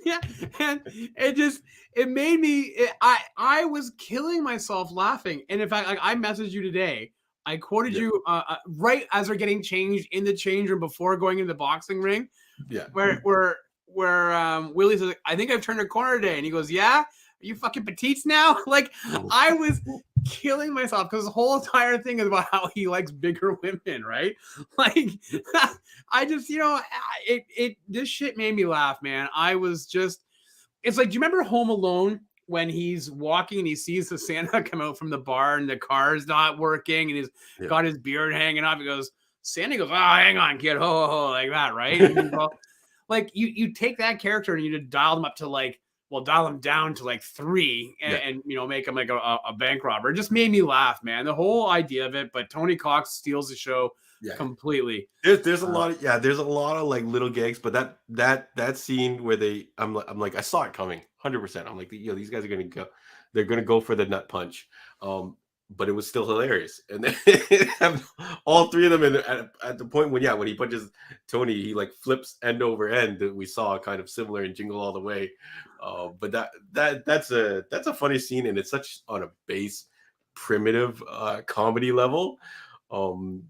Yeah, and it made me. I was killing myself laughing, and in fact, I messaged you today. I quoted you right as they're getting changed in the change room before going into the boxing ring. Yeah, where Willie says, "I think I've turned a corner today," and he goes, "Yeah, are you fucking petites now?" Like I was killing myself because the whole entire thing is about how he likes bigger women, right? Like I just, this shit made me laugh, man. It's like, do you remember Home Alone when he's walking and he sees the Santa come out from the bar and the car's not working and he's got his beard hanging off? He goes, Santa goes, "Oh, hang on, kid," ho, ho, ho, like that, right? And like you take that character and you just dial them up to dial him down to 3 and make him like a bank robber. It just made me laugh, man. The whole idea of it, but Tony Cox steals the show completely. There's a lot of little gags, but that scene where I'm like I saw it coming 100%. I'm like, these guys are they're gonna go for the nut punch. But it was still hilarious. And then all three of them at the point when he punches Tony, he flips end over end that we saw kind of similar in Jingle All the Way. But that's a funny scene, and it's such on a base primitive comedy level.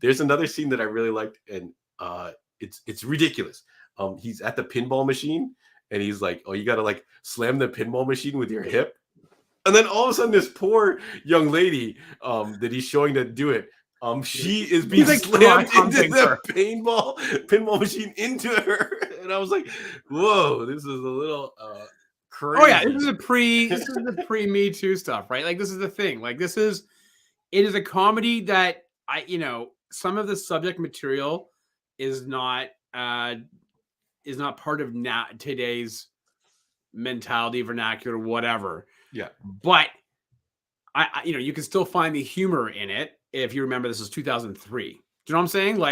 There's another scene that I really liked, and it's ridiculous. He's at the pinball machine and he's like, "Oh, you gotta slam the pinball machine with your hip." And then all of a sudden, this poor young lady that he's showing to do it, she is being slammed into the pinball machine into her. And I was like, "Whoa, this is a little crazy." Oh yeah, this is the pre Me Too stuff, right? Like this is the thing. It is a comedy that some of the subject material is not part of today's mentality, vernacular, whatever. Yeah, but I you can still find the humor in it if you remember this is 2003. Do you know what I'm saying?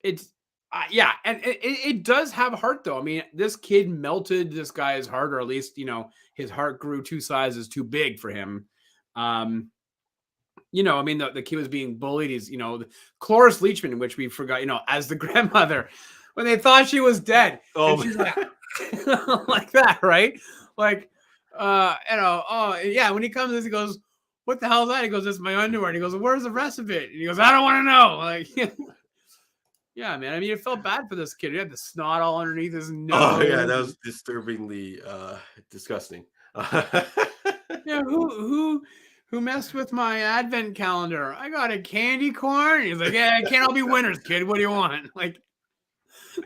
It's and it does have heart though. I mean, this kid melted this guy's heart, or at least his heart grew 2 sizes too big for him You know, I mean, the kid was being bullied. He's, you know, Cloris Leachman, which we forgot, you know, as the grandmother, when they thought she was dead. Oh, And she's like, like that, right? Like, you know, oh, yeah, when he comes in, he goes, what the hell is that? He goes, it's my underwear. And he goes, where's the rest of it? And he goes, I don't want to know. Like, yeah, man. I mean, it felt bad for this kid. He had the snot all underneath his nose. oh yeah, that was disturbingly disgusting. Yeah, who messed with my advent calendar? I got a candy corn. He's like, yeah, it can't all be winners, kid. What do you want? Like,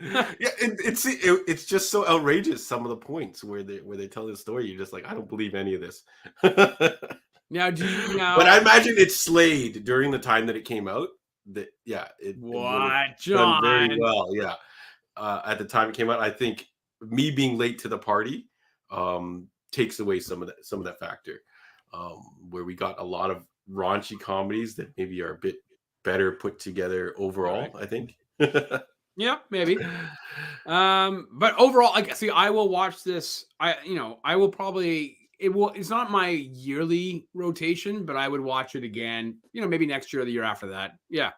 Yeah, it's just so outrageous. Some of the points where they tell this story, you're just like, I don't believe any of this. now, do you know? But I imagine it slayed during the time that it came out. That yeah, it What, done very John? well. Yeah, at the time it came out, I think me being late to the party takes away some of that factor. Where we got a lot of raunchy comedies that maybe are a bit better put together overall. Right. I think. Yeah, maybe. But overall, like, see, I will watch this. I will probably. It's not my yearly rotation, but I would watch it again. You know, maybe next year or the year after that. Yeah,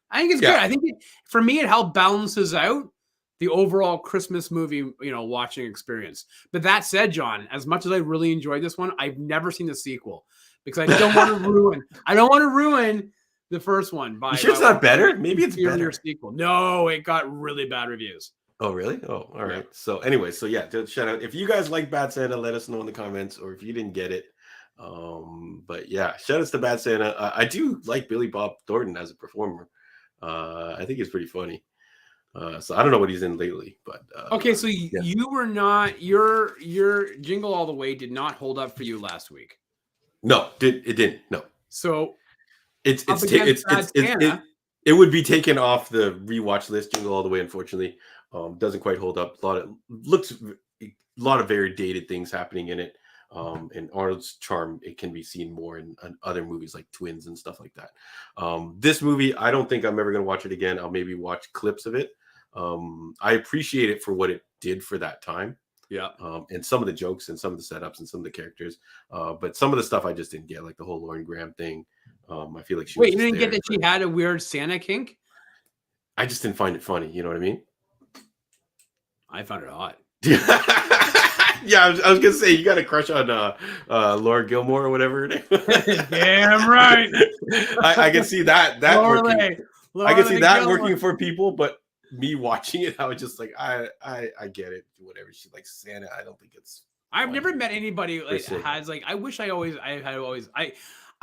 I think it's good. I think for me, it helped balances out the overall Christmas movie, you know, watching experience. But that said, John, as much as I really enjoyed this one, I've never seen the sequel because I don't want to ruin. I don't want to ruin the first one. You sure it's not better? Maybe it's better. Sequel. No, it got really bad reviews. Oh, really? Oh, all right. So anyway, so yeah, shout out. If you guys like Bad Santa, let us know in the comments, or if you didn't get it. But yeah, shout outs to Bad Santa. I do like Billy Bob Thornton as a performer. I think he's pretty funny. So I don't know what he's in lately, but okay. So you were not your Jingle All the Way did not hold up for you last week. No, it didn't. No. So it would be taken off the rewatch list. Jingle All the Way, unfortunately, doesn't quite hold up. A lot of very dated things happening in it. And Arnold's charm, it can be seen more in other movies like Twins and stuff like that. This movie, I don't think I'm ever going to watch it again. I'll maybe watch clips of it. I appreciate it for what it did for that time. Yeah. And some of the jokes and some of the setups and some of the characters. But some of the stuff I just didn't get, like the whole Lauren Graham thing. I feel like she Wait, you didn't get that she had a weird Santa kink? I just didn't find it funny. You know what I mean? I found it hot. Yeah, I was gonna say you got a crush on Laura Gilmore or whatever her name. Damn right. I can see that working. I can see that working for people, but me watching it, I was just like, I get it. Whatever she likes Santa, I don't think it's. I've never met anybody like has like. I wish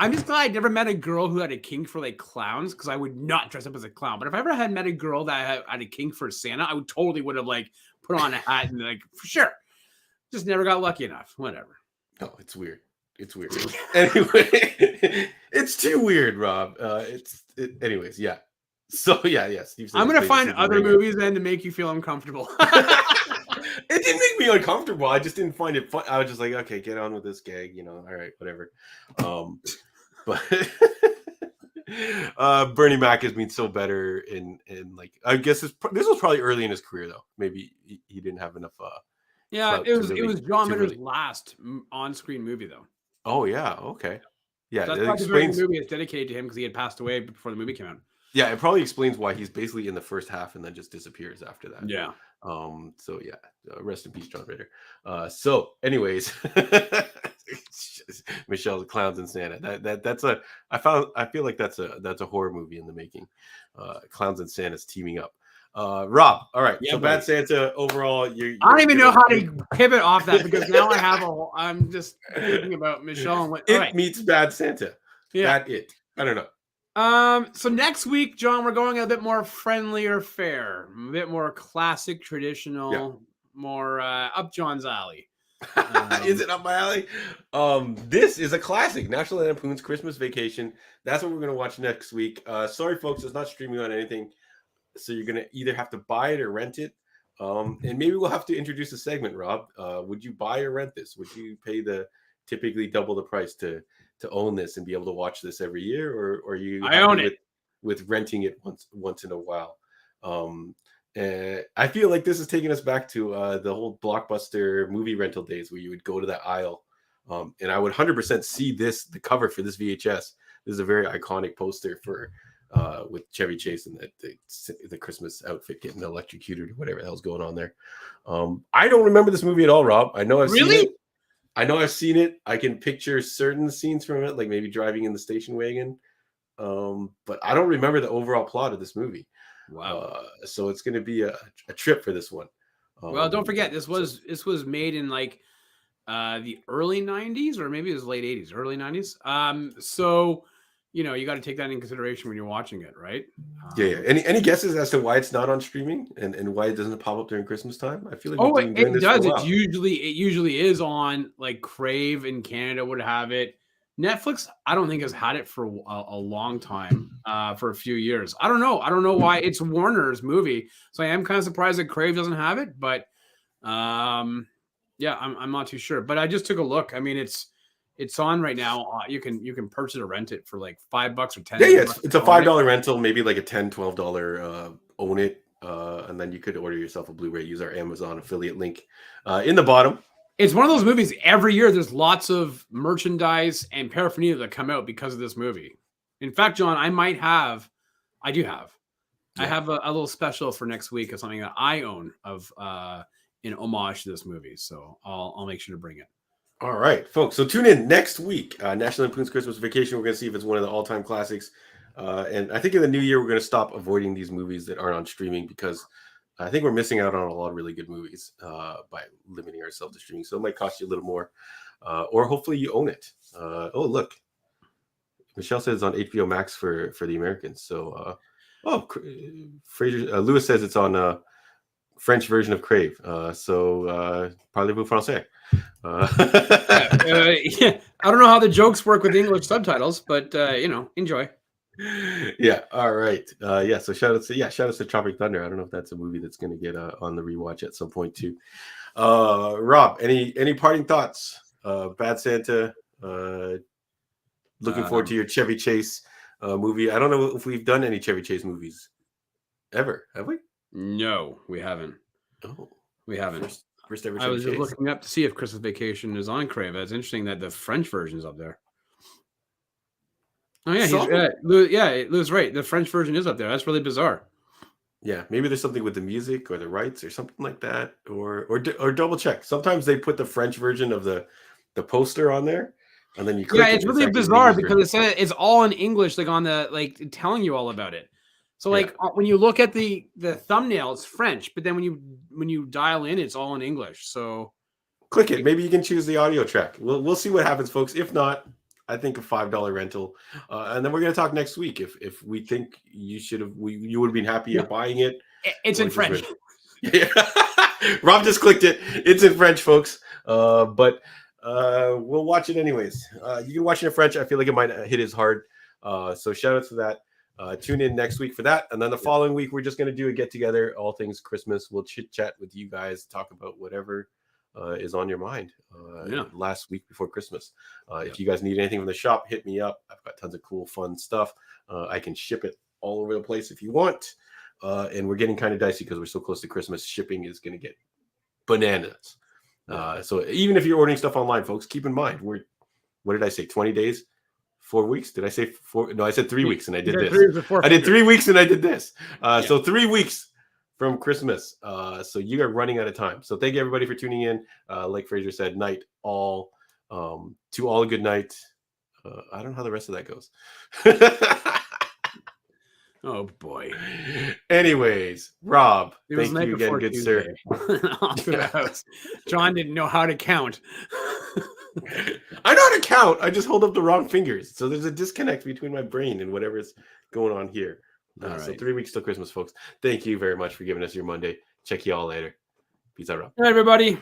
I'm just glad I never met a girl who had a kink for like clowns because I would not dress up as a clown. But if I ever had met a girl that had a kink for Santa, I would totally would have like put on a hat and like for sure. Just never got lucky enough. Whatever. Oh, it's weird. It's weird. Anyway, it's too weird, Rob. Anyways, yeah. So yeah. Steve says I'm gonna find other movies then to make you feel uncomfortable. It didn't make me uncomfortable. I just didn't find it fun. I was just like, okay, get on with this gag. You know, all right, whatever. But Bernie Mac has been so better in like I guess this was probably early in his career though. Maybe he didn't have enough. Yeah, it was John Mitter's last on-screen movie though. Oh yeah, okay. Yeah, so that's explains the movie is dedicated to him because he had passed away before the movie came out. Yeah, it probably explains why he's basically in the first half and then just disappears after that. Yeah. So yeah, rest in peace, John Ritter. So anyways, Michelle's Clowns and Santa. I feel like that's a horror movie in the making. Clowns and Santa's teaming up. Rob, all right. Yeah, so Bad Santa overall. I don't even know how to pivot off that because now I'm just thinking about Michelle and what meets Bad Santa. Yeah, I don't know. So next week, John, we're going a bit more friendlier fare, a bit more classic, traditional, more up John's alley. Is it up my alley? This is a classic, National Lampoon's Christmas Vacation. That's what we're gonna watch next week. Sorry, folks, it's not streaming on anything, so you're gonna either have to buy it or rent it. And maybe we'll have to introduce a segment. Rob, would you buy or rent this? Would you pay typically double the price to own this and be able to watch this every year, or you I own it with renting it once in a while? I feel like this is taking us back to the whole Blockbuster movie rental days where you would go to that aisle And I would 100% see the cover for this VHS. This is a very iconic poster for with Chevy Chase and the Christmas outfit getting electrocuted or whatever the hell's going on there. I don't remember this movie at all, Rob. I know I've seen it. I know I've seen it. I can picture certain scenes from it, like maybe driving in the station wagon. But I don't remember the overall plot of this movie. Wow. So it's going to be a trip for this one. Well, don't forget this was made in like the early 90s, or maybe it was late 80s, early 90s. So you know, you got to take that into consideration when you're watching it, right? Yeah. Any guesses as to why it's not on streaming and why it doesn't pop up during Christmas time? I feel like it does. It usually is on, like Crave in Canada would have it. Netflix, I don't think has had it for a long time, for a few years. I don't know why. It's Warner's movie, so I am kind of surprised that Crave doesn't have it. But yeah, I'm not too sure. But I just took a look. I mean, it's on right now. You can purchase or rent it for like $5 or $10. Yeah, it's a $5 rental, maybe like a $10, $12 own it, and then you could order yourself a Blu-ray. Use our Amazon affiliate link in the bottom. It's one of those movies every year. There's lots of merchandise and paraphernalia that come out because of this movie. In fact, John, I do have a little special for next week of something that I own of in homage to this movie. So I'll make sure to bring it. All right, folks. So tune in next week. National Lampoon's Christmas Vacation. We're going to see if it's one of the all-time classics. And I think in the new year, we're going to stop avoiding these movies that aren't on streaming because I think we're missing out on a lot of really good movies by limiting ourselves to streaming. So it might cost you a little more, or hopefully you own it. Oh, look. Michelle says it's on HBO Max for the Americans. So, Fraser Lewis says it's on French version of Crave. So, parlez-vous français? Yeah. I don't know how the jokes work with English subtitles, but you know, enjoy. Yeah. All right. Yeah. So shout out to Tropic Thunder. I don't know if that's a movie that's going to get on the rewatch at some point too. Rob, any parting thoughts? Bad Santa. Looking forward to your Chevy Chase movie. I don't know if we've done any Chevy Chase movies ever. Have we? No, we haven't. Oh, we haven't. First ever. I was just looking up to see if Christmas Vacation is on Crave. It's interesting that the French version is up there. Oh yeah, Lou's right. The French version is up there. That's really bizarre. Yeah, maybe there's something with the music or the rights or something like that, or double check. Sometimes they put the French version of the poster on there, and then you click. Yeah, it's really bizarre because it says it's all in English, like on the telling you all about it. So like when you look at the thumbnail, it's French, but then when you dial in, it's all in English. So click it. Maybe you can choose the audio track. We'll see what happens, folks. If not, I think a $5 rental, and then we're going to talk next week if we think you should have you would have been happier buying it. It's in French. Yeah. Rob just clicked it. It's in French, folks. But we'll watch it anyways. You can watch it in French. I feel like it might hit as hard. So shout out to that. Tune in next week for that, and then the following week we're just going to do a get together, all things Christmas. We'll chit chat with you guys, talk about whatever is on your mind last week before Christmas. If you guys need anything from the shop, hit me up. I've got tons of cool, fun stuff. I can ship it all over the place if you want. And we're getting kind of dicey because we're so close to Christmas. Shipping is going to get bananas. So even if you're ordering stuff online, folks, keep in mind, what did I say? 20 days? 4 weeks? Did I say 4? No, I said 3 weeks and I did this. I did 3 weeks and I did this. So 3 weeks from Christmas. So you are running out of time. So thank you everybody for tuning in. Like Fraser said, night all. To all a good night. I don't know how the rest of that goes. Oh boy. Anyways, Rob, thank you again, good Tuesday. Sir. John didn't know how to count. I know how to count. I just hold up the wrong fingers. So there's a disconnect between my brain and whatever's going on here. Right. So 3 weeks till Christmas, folks. Thank you very much for giving us your Monday. Check you all later. Peace out, Rob. All right, everybody.